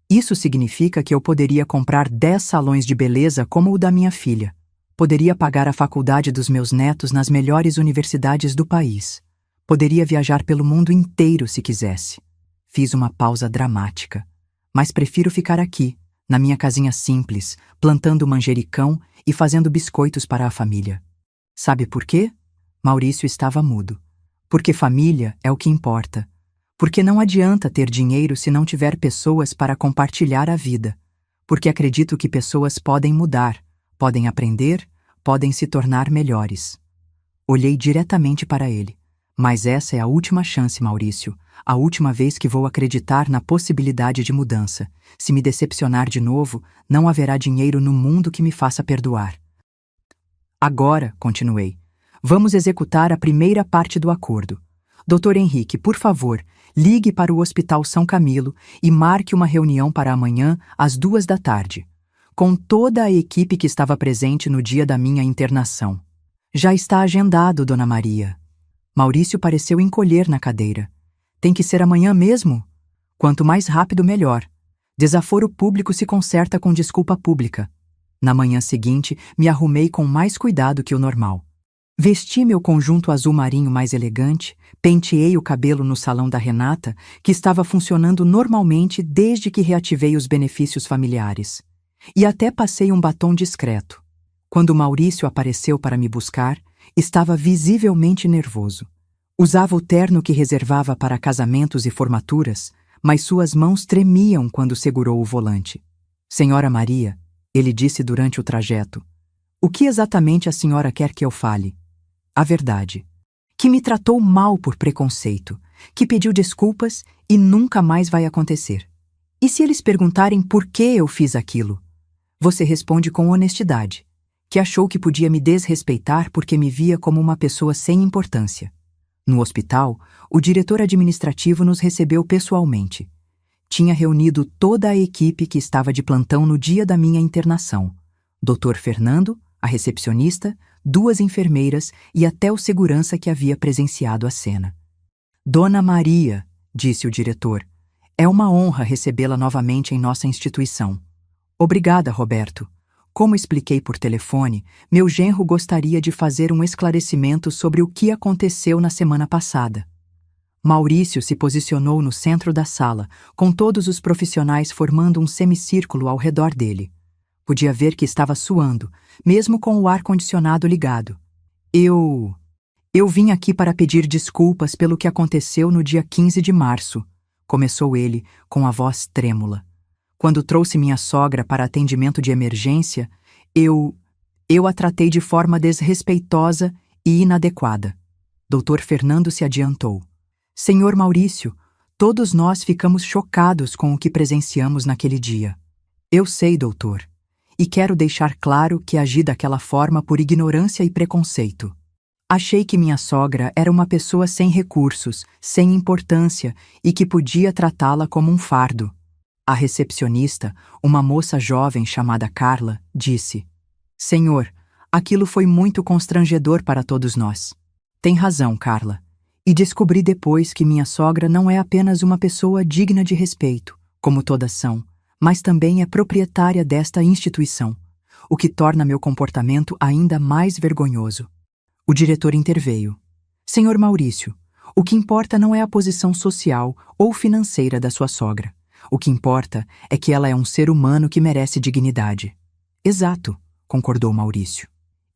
[SPEAKER 1] Isso significa que eu poderia comprar 10 salões de beleza como o da minha filha. Poderia pagar a faculdade dos meus netos nas melhores universidades do país. Poderia viajar pelo mundo inteiro se quisesse. Fiz uma pausa dramática. Mas prefiro ficar aqui, na minha casinha simples, plantando manjericão e fazendo biscoitos para a família. Sabe por quê? Maurício estava mudo. Porque família é o que importa. Porque não adianta ter dinheiro se não tiver pessoas para compartilhar a vida. Porque acredito que pessoas podem mudar, podem aprender, podem se tornar melhores. Olhei diretamente para ele. Mas essa é a última chance, Maurício. A última vez que vou acreditar na possibilidade de mudança. Se me decepcionar de novo, não haverá dinheiro no mundo que me faça perdoar. Agora, continuei, vamos executar a primeira parte do acordo. Dr. Henrique, por favor, ligue para o Hospital São Camilo e marque uma reunião para amanhã às 14h, com toda a equipe que estava presente no dia da minha internação. Já está agendado, Dona Maria. Maurício pareceu encolher na cadeira. Tem que ser amanhã mesmo? Quanto mais rápido, melhor. Desaforo público se conserta com desculpa pública. Na manhã seguinte, me arrumei com mais cuidado que o normal. Vesti meu conjunto azul marinho mais elegante, penteei o cabelo no salão da Renata, que estava funcionando normalmente desde que reativei os benefícios familiares. E até passei um batom discreto. Quando Maurício apareceu para me buscar, estava visivelmente nervoso. Usava o terno que reservava para casamentos e formaturas, mas suas mãos tremiam quando segurou o volante. Senhora Maria, ele disse durante o trajeto, o que exatamente a senhora quer que eu fale? A verdade. que me tratou mal por preconceito, que pediu desculpas e nunca mais vai acontecer. E se eles perguntarem por que eu fiz aquilo? Você responde com honestidade, que achou que podia me desrespeitar porque me via como uma pessoa sem importância. No hospital, o diretor administrativo nos recebeu pessoalmente. Tinha reunido toda a equipe que estava de plantão no dia da minha internação. Dr. Fernando, a recepcionista, 2 enfermeiras e até o segurança que havia presenciado a cena. Dona Maria, disse o diretor, é uma honra recebê-la novamente em nossa instituição. Obrigada, Roberto. Como expliquei por telefone, meu genro gostaria de fazer um esclarecimento sobre o que aconteceu na semana passada. Maurício se posicionou no centro da sala, com todos os profissionais formando um semicírculo ao redor dele. Podia ver que estava suando, mesmo com o ar-condicionado ligado. Eu vim aqui para pedir desculpas pelo que aconteceu no dia 15 de março, começou ele, com a voz trêmula. Quando trouxe minha sogra para atendimento de emergência, eu a tratei de forma desrespeitosa e inadequada. Dr. Fernando se adiantou. Senhor Maurício, todos nós ficamos chocados com o que presenciamos naquele dia. Eu sei, doutor, e quero deixar claro que agi daquela forma por ignorância e preconceito. Achei que minha sogra era uma pessoa sem recursos, sem importância e que podia tratá-la como um fardo. A recepcionista, uma moça jovem chamada Carla, disse: Senhor, aquilo foi muito constrangedor para todos nós. Tem razão, Carla. E descobri depois que minha sogra não é apenas uma pessoa digna de respeito, como todas são, mas também é proprietária desta instituição, o que torna meu comportamento ainda mais vergonhoso. O diretor interveio. Senhor Maurício, o que importa não é a posição social ou financeira da sua sogra. O que importa é que ela é um ser humano que merece dignidade. Exato, concordou Maurício.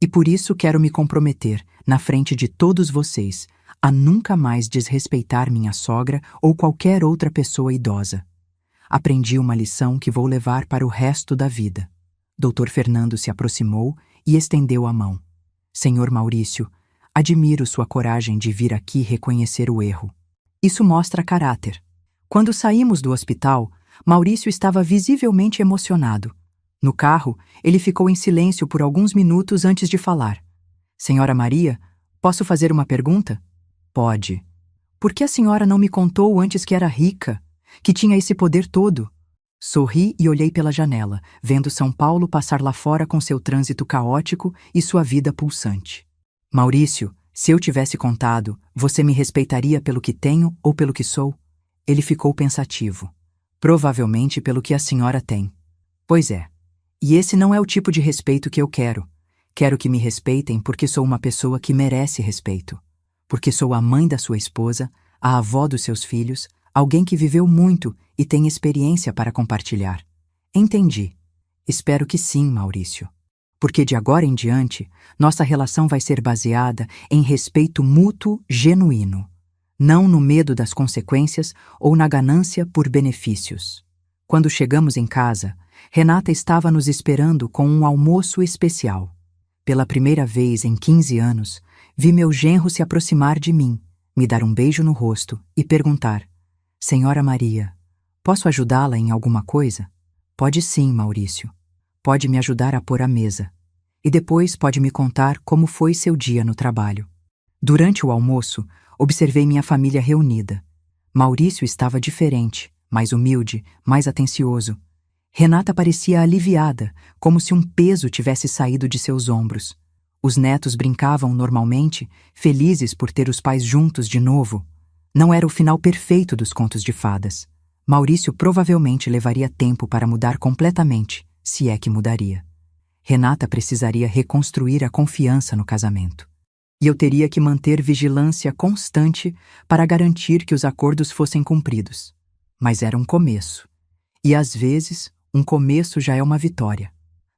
[SPEAKER 1] E por isso quero me comprometer, na frente de todos vocês, a nunca mais desrespeitar minha sogra ou qualquer outra pessoa idosa. Aprendi uma lição que vou levar para o resto da vida. Dr. Fernando se aproximou e estendeu a mão. Senhor Maurício, admiro sua coragem de vir aqui reconhecer o erro. Isso mostra caráter. Quando saímos do hospital, Maurício estava visivelmente emocionado. No carro, ele ficou em silêncio por alguns minutos antes de falar. Senhora Maria, posso fazer uma pergunta? Pode. Por que a senhora não me contou antes que era rica, que tinha esse poder todo? Sorri e olhei pela janela, vendo São Paulo passar lá fora com seu trânsito caótico e sua vida pulsante. Maurício, se eu tivesse contado, você me respeitaria pelo que tenho ou pelo que sou? Ele ficou pensativo. Provavelmente pelo que a senhora tem. Pois é. E esse não é o tipo de respeito que eu quero. Quero que me respeitem porque sou uma pessoa que merece respeito. Porque sou a mãe da sua esposa, a avó dos seus filhos, alguém que viveu muito e tem experiência para compartilhar. Entendi. Espero que sim, Maurício. Porque de agora em diante, nossa relação vai ser baseada em respeito mútuo genuíno, não no medo das consequências ou na ganância por benefícios. Quando chegamos em casa, Renata estava nos esperando com um almoço especial. Pela primeira vez em 15 anos, vi meu genro se aproximar de mim, me dar um beijo no rosto e perguntar: Senhora Maria, posso ajudá-la em alguma coisa? Pode sim, Maurício. Pode me ajudar a pôr a mesa. E depois pode me contar como foi seu dia no trabalho. Durante o almoço, observei minha família reunida. Maurício estava diferente, mais humilde, mais atencioso. Renata parecia aliviada, como se um peso tivesse saído de seus ombros. Os netos brincavam normalmente, felizes por ter os pais juntos de novo. Não era o final perfeito dos contos de fadas. Maurício provavelmente levaria tempo para mudar completamente, se é que mudaria. Renata precisaria reconstruir a confiança no casamento. E eu teria que manter vigilância constante para garantir que os acordos fossem cumpridos. Mas era um começo. E às vezes, um começo já é uma vitória.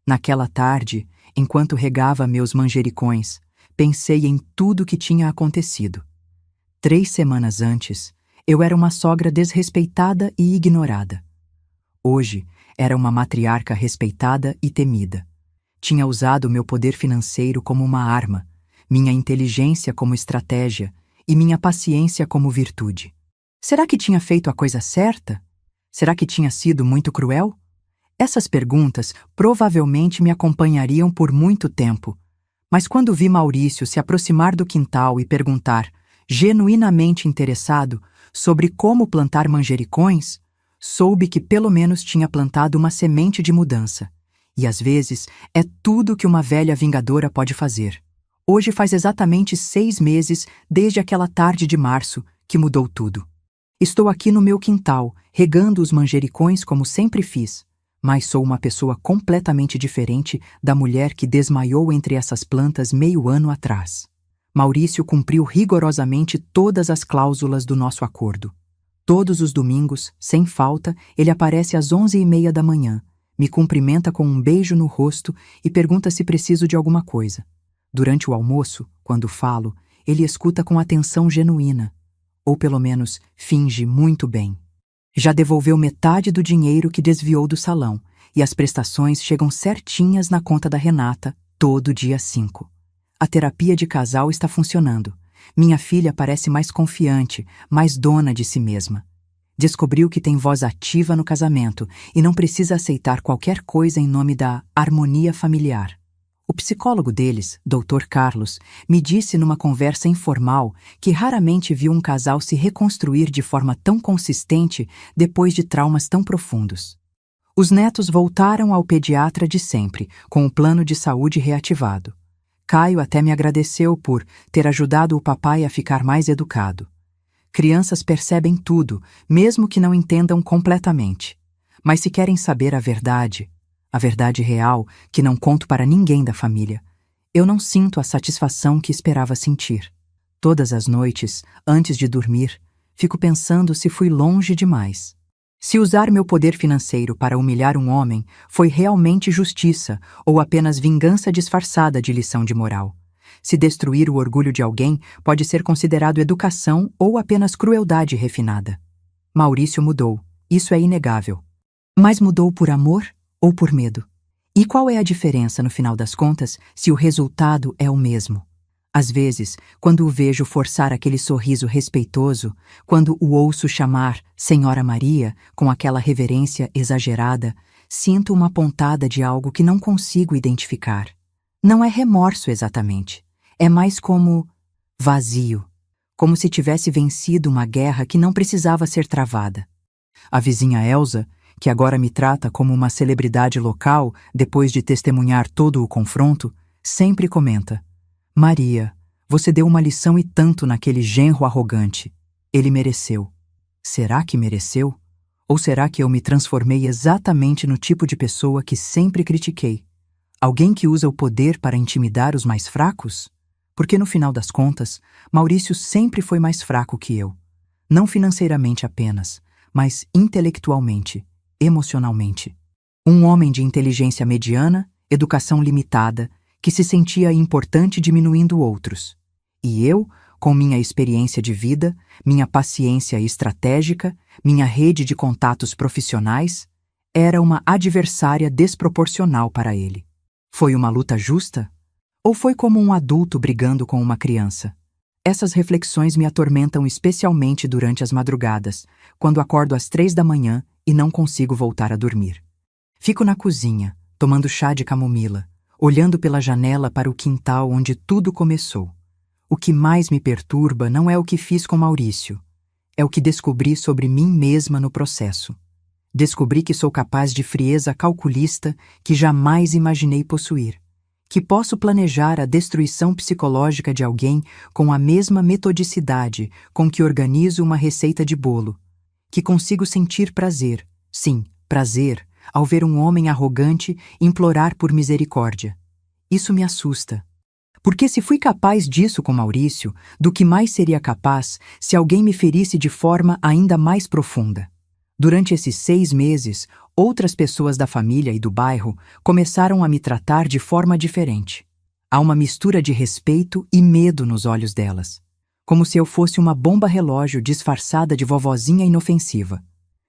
[SPEAKER 1] Naquela tarde, enquanto regava meus manjericões, pensei em tudo que tinha acontecido. 3 semanas antes, eu era uma sogra desrespeitada e ignorada. Hoje, era uma matriarca respeitada e temida. Tinha usado meu poder financeiro como uma arma, minha inteligência como estratégia e minha paciência como virtude. Será que tinha feito a coisa certa? Será que tinha sido muito cruel? Essas perguntas provavelmente me acompanhariam por muito tempo, mas quando vi Maurício se aproximar do quintal e perguntar, genuinamente interessado, sobre como plantar manjericões, soube que pelo menos tinha plantado uma semente de mudança. E às vezes é tudo que uma velha vingadora pode fazer. Hoje faz exatamente 6 meses desde aquela tarde de março que mudou tudo. Estou aqui no meu quintal, regando os manjericões como sempre fiz, mas sou uma pessoa completamente diferente da mulher que desmaiou entre essas plantas meio ano atrás. Maurício cumpriu rigorosamente todas as cláusulas do nosso acordo. Todos os domingos, sem falta, ele aparece às 11h30 da manhã, me cumprimenta com um beijo no rosto e pergunta se preciso de alguma coisa. Durante o almoço, quando falo, ele escuta com atenção genuína, ou pelo menos finge muito bem. Já devolveu metade do dinheiro que desviou do salão, e as prestações chegam certinhas na conta da Renata, todo dia 5. A terapia de casal está funcionando. Minha filha parece mais confiante, mais dona de si mesma. Descobriu que tem voz ativa no casamento e não precisa aceitar qualquer coisa em nome da harmonia familiar. O psicólogo deles, Dr. Carlos, me disse numa conversa informal que raramente viu um casal se reconstruir de forma tão consistente depois de traumas tão profundos. Os netos voltaram ao pediatra de sempre, com o plano de saúde reativado. Caio até me agradeceu por ter ajudado o papai a ficar mais educado. Crianças percebem tudo, mesmo que não entendam completamente. Mas se querem saber a verdade real, que não conto para ninguém da família, eu não sinto a satisfação que esperava sentir. Todas as noites, antes de dormir, fico pensando se fui longe demais. Se usar meu poder financeiro para humilhar um homem foi realmente justiça ou apenas vingança disfarçada de lição de moral. Se destruir o orgulho de alguém pode ser considerado educação ou apenas crueldade refinada. Maurício mudou, isso é inegável. Mas mudou por amor ou por medo? E qual é a diferença, no final das contas, se o resultado é o mesmo? Às vezes, quando o vejo forçar aquele sorriso respeitoso, quando o ouço chamar Senhora Maria com aquela reverência exagerada, sinto uma pontada de algo que não consigo identificar. Não é remorso exatamente. É mais como vazio. Como se tivesse vencido uma guerra que não precisava ser travada. A vizinha Elsa, que agora me trata como uma celebridade local depois de testemunhar todo o confronto, sempre comenta: Maria, você deu uma lição e tanto naquele genro arrogante. Ele mereceu. Será que mereceu? Ou será que eu me transformei exatamente no tipo de pessoa que sempre critiquei? Alguém que usa o poder para intimidar os mais fracos? Porque no final das contas, Maurício sempre foi mais fraco que eu. Não financeiramente apenas, mas intelectualmente, emocionalmente. Um homem de inteligência mediana, educação limitada, que se sentia importante diminuindo outros. E eu, com minha experiência de vida, minha paciência estratégica, minha rede de contatos profissionais, era uma adversária desproporcional para ele. Foi uma luta justa? Ou foi como um adulto brigando com uma criança? Essas reflexões me atormentam especialmente durante as madrugadas, quando acordo às 3 da manhã e não consigo voltar a dormir. Fico na cozinha, tomando chá de camomila, olhando pela janela para o quintal onde tudo começou. O que mais me perturba não é o que fiz com Maurício, é o que descobri sobre mim mesma no processo. Descobri que sou capaz de frieza calculista que jamais imaginei possuir, que posso planejar a destruição psicológica de alguém com a mesma metodicidade com que organizo uma receita de bolo, que consigo sentir prazer, sim, prazer, ao ver um homem arrogante implorar por misericórdia. Isso me assusta. Porque se fui capaz disso com Maurício, do que mais seria capaz se alguém me ferisse de forma ainda mais profunda? Durante esses 6 meses, outras pessoas da família e do bairro começaram a me tratar de forma diferente. Há uma mistura de respeito e medo nos olhos delas, como se eu fosse uma bomba-relógio disfarçada de vovozinha inofensiva.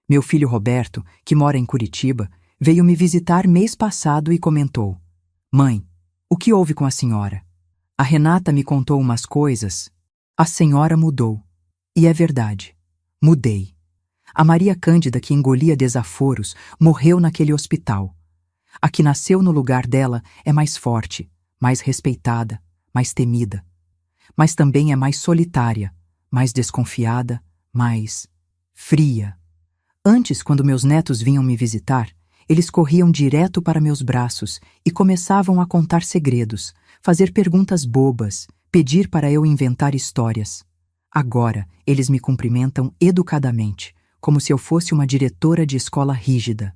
[SPEAKER 1] Meu filho Roberto, que mora em Curitiba, veio me visitar mês passado e comentou: Mãe, o que houve com a senhora? A Renata me contou umas coisas. A senhora mudou. E é verdade. Mudei. A Maria Cândida, que engolia desaforos, morreu naquele hospital. A que nasceu no lugar dela é mais forte, mais respeitada, mais temida. Mas também é mais solitária, mais desconfiada, mais fria. Antes, quando meus netos vinham me visitar, eles corriam direto para meus braços e começavam a contar segredos, fazer perguntas bobas, pedir para eu inventar histórias. Agora, eles me cumprimentam educadamente, como se eu fosse uma diretora de escola rígida.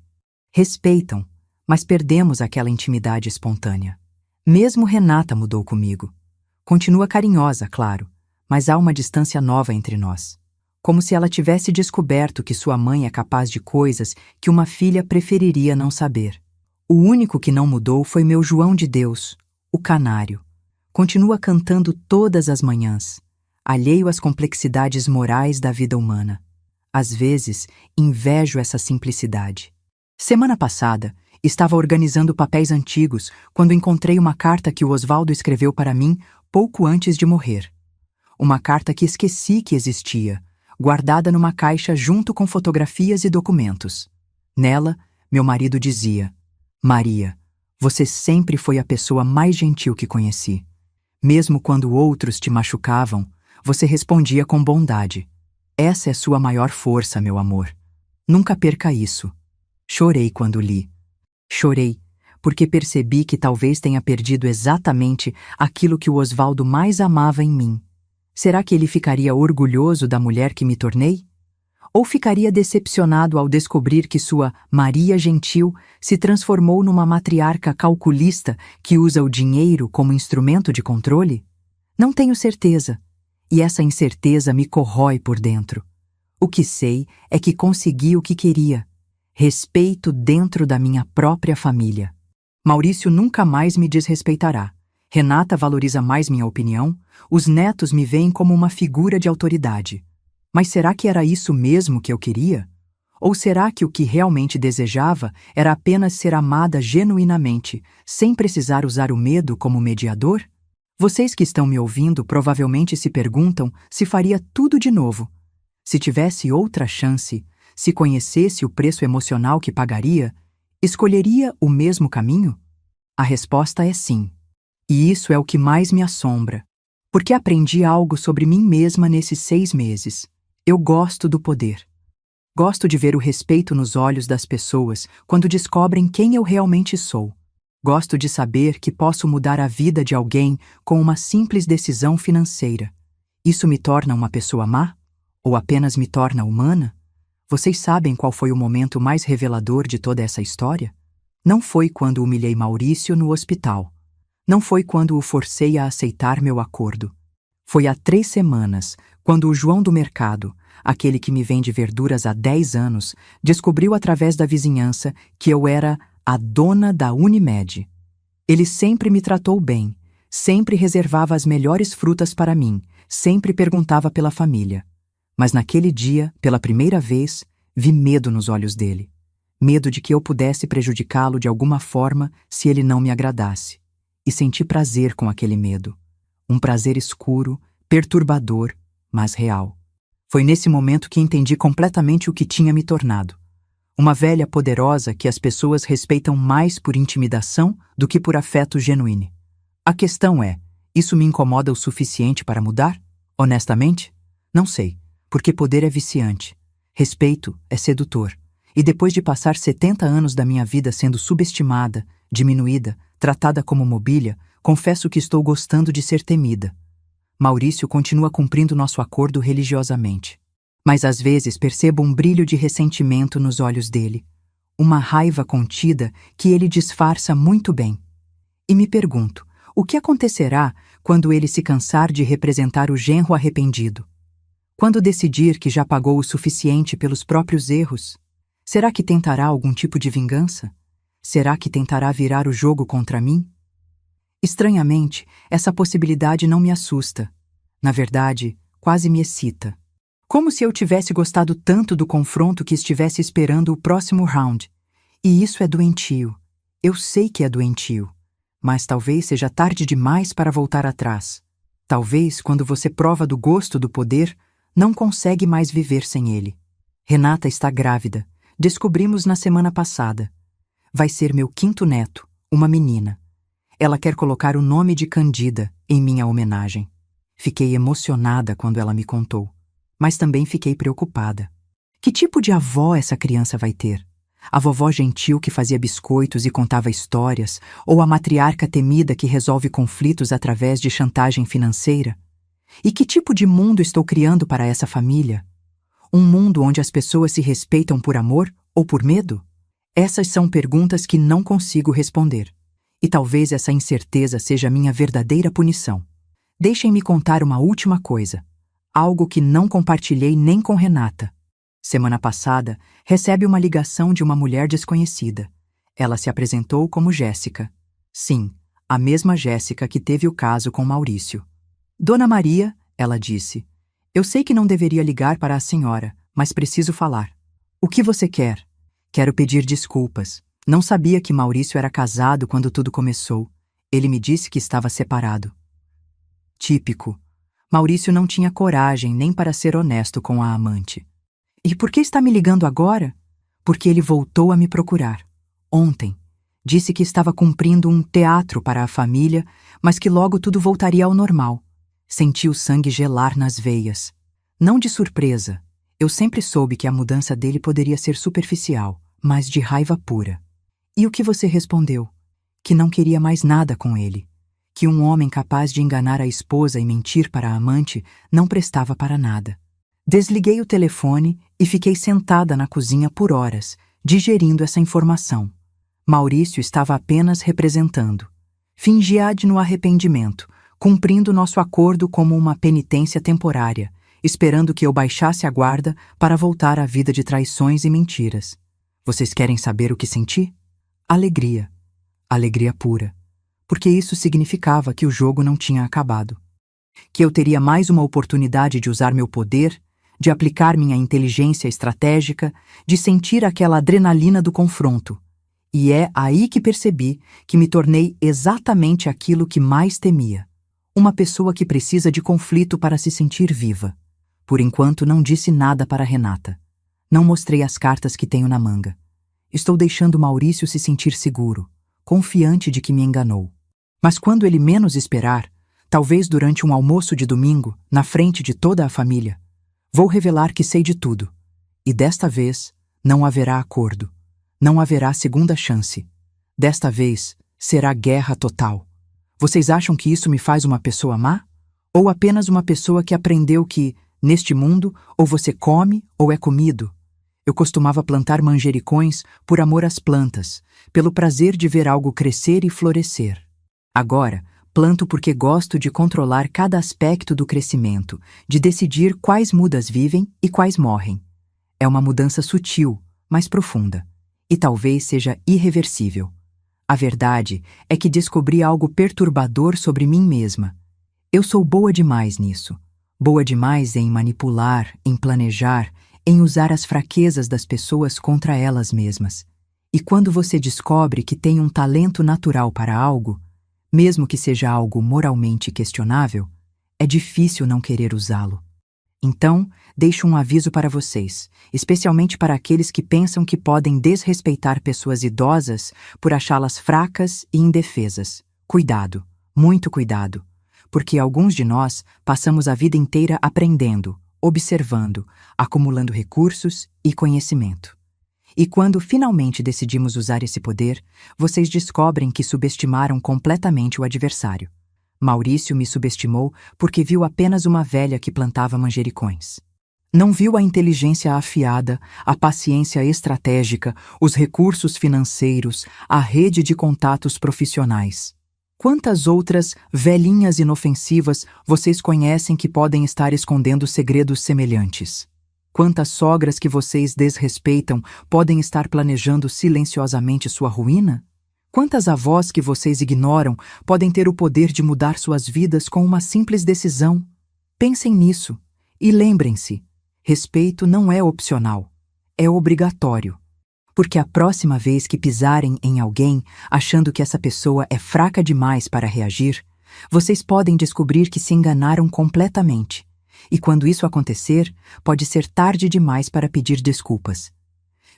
[SPEAKER 1] Respeitam, mas perdemos aquela intimidade espontânea. Mesmo Renata mudou comigo. Continua carinhosa, claro, mas há uma distância nova entre nós. Como se ela tivesse descoberto que sua mãe é capaz de coisas que uma filha preferiria não saber. O único que não mudou foi meu João de Deus, o canário. Continua cantando todas as manhãs, alheio às complexidades morais da vida humana. Às vezes, invejo essa simplicidade. Semana passada, estava organizando papéis antigos quando encontrei uma carta que o Osvaldo escreveu para mim pouco antes de morrer. Uma carta que esqueci que existia, guardada numa caixa junto com fotografias e documentos. Nela, meu marido dizia: Maria, você sempre foi a pessoa mais gentil que conheci. Mesmo quando outros te machucavam, você respondia com bondade. Essa é sua maior força, meu amor. Nunca perca isso. Chorei quando li. Chorei, porque percebi que talvez tenha perdido exatamente aquilo que o Osvaldo mais amava em mim. Será que ele ficaria orgulhoso da mulher que me tornei? Ou ficaria decepcionado ao descobrir que sua Maria Gentil se transformou numa matriarca calculista que usa o dinheiro como instrumento de controle? Não tenho certeza, e essa incerteza me corrói por dentro. O que sei é que consegui o que queria: respeito dentro da minha própria família. Maurício nunca mais me desrespeitará. Renata valoriza mais minha opinião, os netos me veem como uma figura de autoridade. Mas será que era isso mesmo que eu queria? Ou será que o que realmente desejava era apenas ser amada genuinamente, sem precisar usar o medo como mediador? Vocês que estão me ouvindo provavelmente se perguntam se faria tudo de novo. Se tivesse outra chance, se conhecesse o preço emocional que pagaria, escolheria o mesmo caminho? A resposta é sim. E isso é o que mais me assombra, porque aprendi algo sobre mim mesma nesses 6 meses. Eu gosto do poder. Gosto de ver o respeito nos olhos das pessoas quando descobrem quem eu realmente sou. Gosto de saber que posso mudar a vida de alguém com uma simples decisão financeira. Isso me torna uma pessoa má? Ou apenas me torna humana? Vocês sabem qual foi o momento mais revelador de toda essa história? Não foi quando humilhei Maurício no hospital. Não foi quando o forcei a aceitar meu acordo. Foi há 3 semanas, quando o João do mercado, aquele que me vende verduras há 10 anos, descobriu através da vizinhança que eu era a dona da Unimed. Ele sempre me tratou bem, sempre reservava as melhores frutas para mim, sempre perguntava pela família. Mas naquele dia, pela primeira vez, vi medo nos olhos dele. Medo de que eu pudesse prejudicá-lo de alguma forma se ele não me agradasse. E senti prazer com aquele medo. Um prazer escuro, perturbador, mas real. Foi nesse momento que entendi completamente o que tinha me tornado. Uma velha poderosa que as pessoas respeitam mais por intimidação do que por afeto genuíno. A questão é, isso me incomoda o suficiente para mudar? Honestamente? Não sei, porque poder é viciante. Respeito é sedutor. E depois de passar 70 anos da minha vida sendo subestimada, diminuída, tratada como mobília, confesso que estou gostando de ser temida. Maurício continua cumprindo nosso acordo religiosamente. Mas às vezes percebo um brilho de ressentimento nos olhos dele, uma raiva contida que ele disfarça muito bem. E me pergunto, o que acontecerá quando ele se cansar de representar o genro arrependido? Quando decidir que já pagou o suficiente pelos próprios erros? Será que tentará algum tipo de vingança? Será que tentará virar o jogo contra mim? Estranhamente, essa possibilidade não me assusta. Na verdade, quase me excita. Como se eu tivesse gostado tanto do confronto que estivesse esperando o próximo round. E isso é doentio. Eu sei que é doentio. Mas talvez seja tarde demais para voltar atrás. Talvez, quando você prova do gosto do poder, não consegue mais viver sem ele. Renata está grávida. Descobrimos na semana passada. Vai ser meu 5º neto, uma menina. Ela quer colocar o nome de Candida em minha homenagem. Fiquei emocionada quando ela me contou, mas também fiquei preocupada. Que tipo de avó essa criança vai ter? A vovó gentil que fazia biscoitos e contava histórias, ou a matriarca temida que resolve conflitos através de chantagem financeira? E que tipo de mundo estou criando para essa família? Um mundo onde as pessoas se respeitam por amor ou por medo? Essas são perguntas que não consigo responder. E talvez essa incerteza seja a minha verdadeira punição. Deixem-me contar uma última coisa. Algo que não compartilhei nem com Renata. Semana passada, recebe uma ligação de uma mulher desconhecida. Ela se apresentou como Jéssica. Sim, a mesma Jéssica que teve o caso com Maurício. Dona Maria, ela disse, eu sei que não deveria ligar para a senhora, mas preciso falar. O que você quer? Quero pedir desculpas. Não sabia que Maurício era casado quando tudo começou. Ele me disse que estava separado. Típico. Maurício não tinha coragem nem para ser honesto com a amante. E por que está me ligando agora? Porque ele voltou a me procurar. Ontem. Disse que estava cumprindo um teatro para a família, mas que logo tudo voltaria ao normal. Senti o sangue gelar nas veias. Não de surpresa. Eu sempre soube que a mudança dele poderia ser superficial, mas de raiva pura. E o que você respondeu? Que não queria mais nada com ele. Que um homem capaz de enganar a esposa e mentir para a amante não prestava para nada. Desliguei o telefone e fiquei sentada na cozinha por horas, digerindo essa informação. Maurício estava apenas representando. Fingia no arrependimento, cumprindo nosso acordo como uma penitência temporária, esperando que eu baixasse a guarda para voltar à vida de traições e mentiras. Vocês querem saber o que senti? Alegria. Alegria pura. Porque isso significava que o jogo não tinha acabado. Que eu teria mais uma oportunidade de usar meu poder, de aplicar minha inteligência estratégica, de sentir aquela adrenalina do confronto. E é aí que percebi que me tornei exatamente aquilo que mais temia. Uma pessoa que precisa de conflito para se sentir viva. Por enquanto não disse nada para Renata. Não mostrei as cartas que tenho na manga. Estou deixando Maurício se sentir seguro, confiante de que me enganou. Mas quando ele menos esperar, talvez durante um almoço de domingo, na frente de toda a família, vou revelar que sei de tudo. E desta vez, não haverá acordo. Não haverá segunda chance. Desta vez, será guerra total. Vocês acham que isso me faz uma pessoa má? Ou apenas uma pessoa que aprendeu que, neste mundo, ou você come ou é comido? Eu costumava plantar manjericões por amor às plantas, pelo prazer de ver algo crescer e florescer. Agora, planto porque gosto de controlar cada aspecto do crescimento, de decidir quais mudas vivem e quais morrem. É uma mudança sutil, mas profunda, e talvez seja irreversível. A verdade é que descobri algo perturbador sobre mim mesma. Eu sou boa demais nisso. Boa demais em manipular, em planejar, em usar as fraquezas das pessoas contra elas mesmas. E quando você descobre que tem um talento natural para algo, mesmo que seja algo moralmente questionável, é difícil não querer usá-lo. Então, deixo um aviso para vocês, especialmente para aqueles que pensam que podem desrespeitar pessoas idosas por achá-las fracas e indefesas. Cuidado, muito cuidado, porque alguns de nós passamos a vida inteira aprendendo, observando, acumulando recursos e conhecimento. E quando finalmente decidimos usar esse poder, vocês descobrem que subestimaram completamente o adversário. Maurício me subestimou porque viu apenas uma velha que plantava manjericões. Não viu a inteligência afiada, a paciência estratégica, os recursos financeiros, a rede de contatos profissionais. Quantas outras velhinhas inofensivas vocês conhecem que podem estar escondendo segredos semelhantes? Quantas sogras que vocês desrespeitam podem estar planejando silenciosamente sua ruína? Quantas avós que vocês ignoram podem ter o poder de mudar suas vidas com uma simples decisão? Pensem nisso e lembrem-se, respeito não é opcional, é obrigatório. Porque a próxima vez que pisarem em alguém, achando que essa pessoa é fraca demais para reagir, vocês podem descobrir que se enganaram completamente. E quando isso acontecer, pode ser tarde demais para pedir desculpas.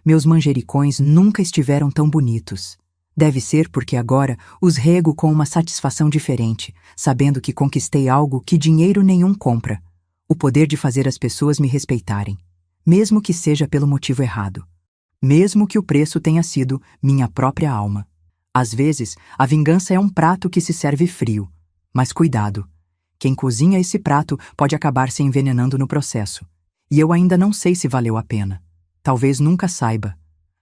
[SPEAKER 1] Meus manjericões nunca estiveram tão bonitos. Deve ser porque agora os rego com uma satisfação diferente, sabendo que conquistei algo que dinheiro nenhum compra: o poder de fazer as pessoas me respeitarem, mesmo que seja pelo motivo errado. Mesmo que o preço tenha sido minha própria alma. Às vezes, a vingança é um prato que se serve frio. Mas cuidado! Quem cozinha esse prato pode acabar se envenenando no processo. E eu ainda não sei se valeu a pena. Talvez nunca saiba.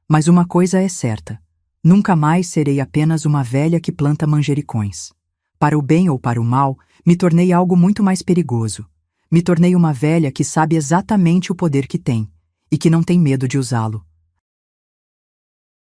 [SPEAKER 1] Mas uma coisa é certa: nunca mais serei apenas uma velha que planta manjericões. Para o bem ou para o mal, me tornei algo muito mais perigoso. Me tornei uma velha que sabe exatamente o poder que tem e que não tem medo de usá-lo.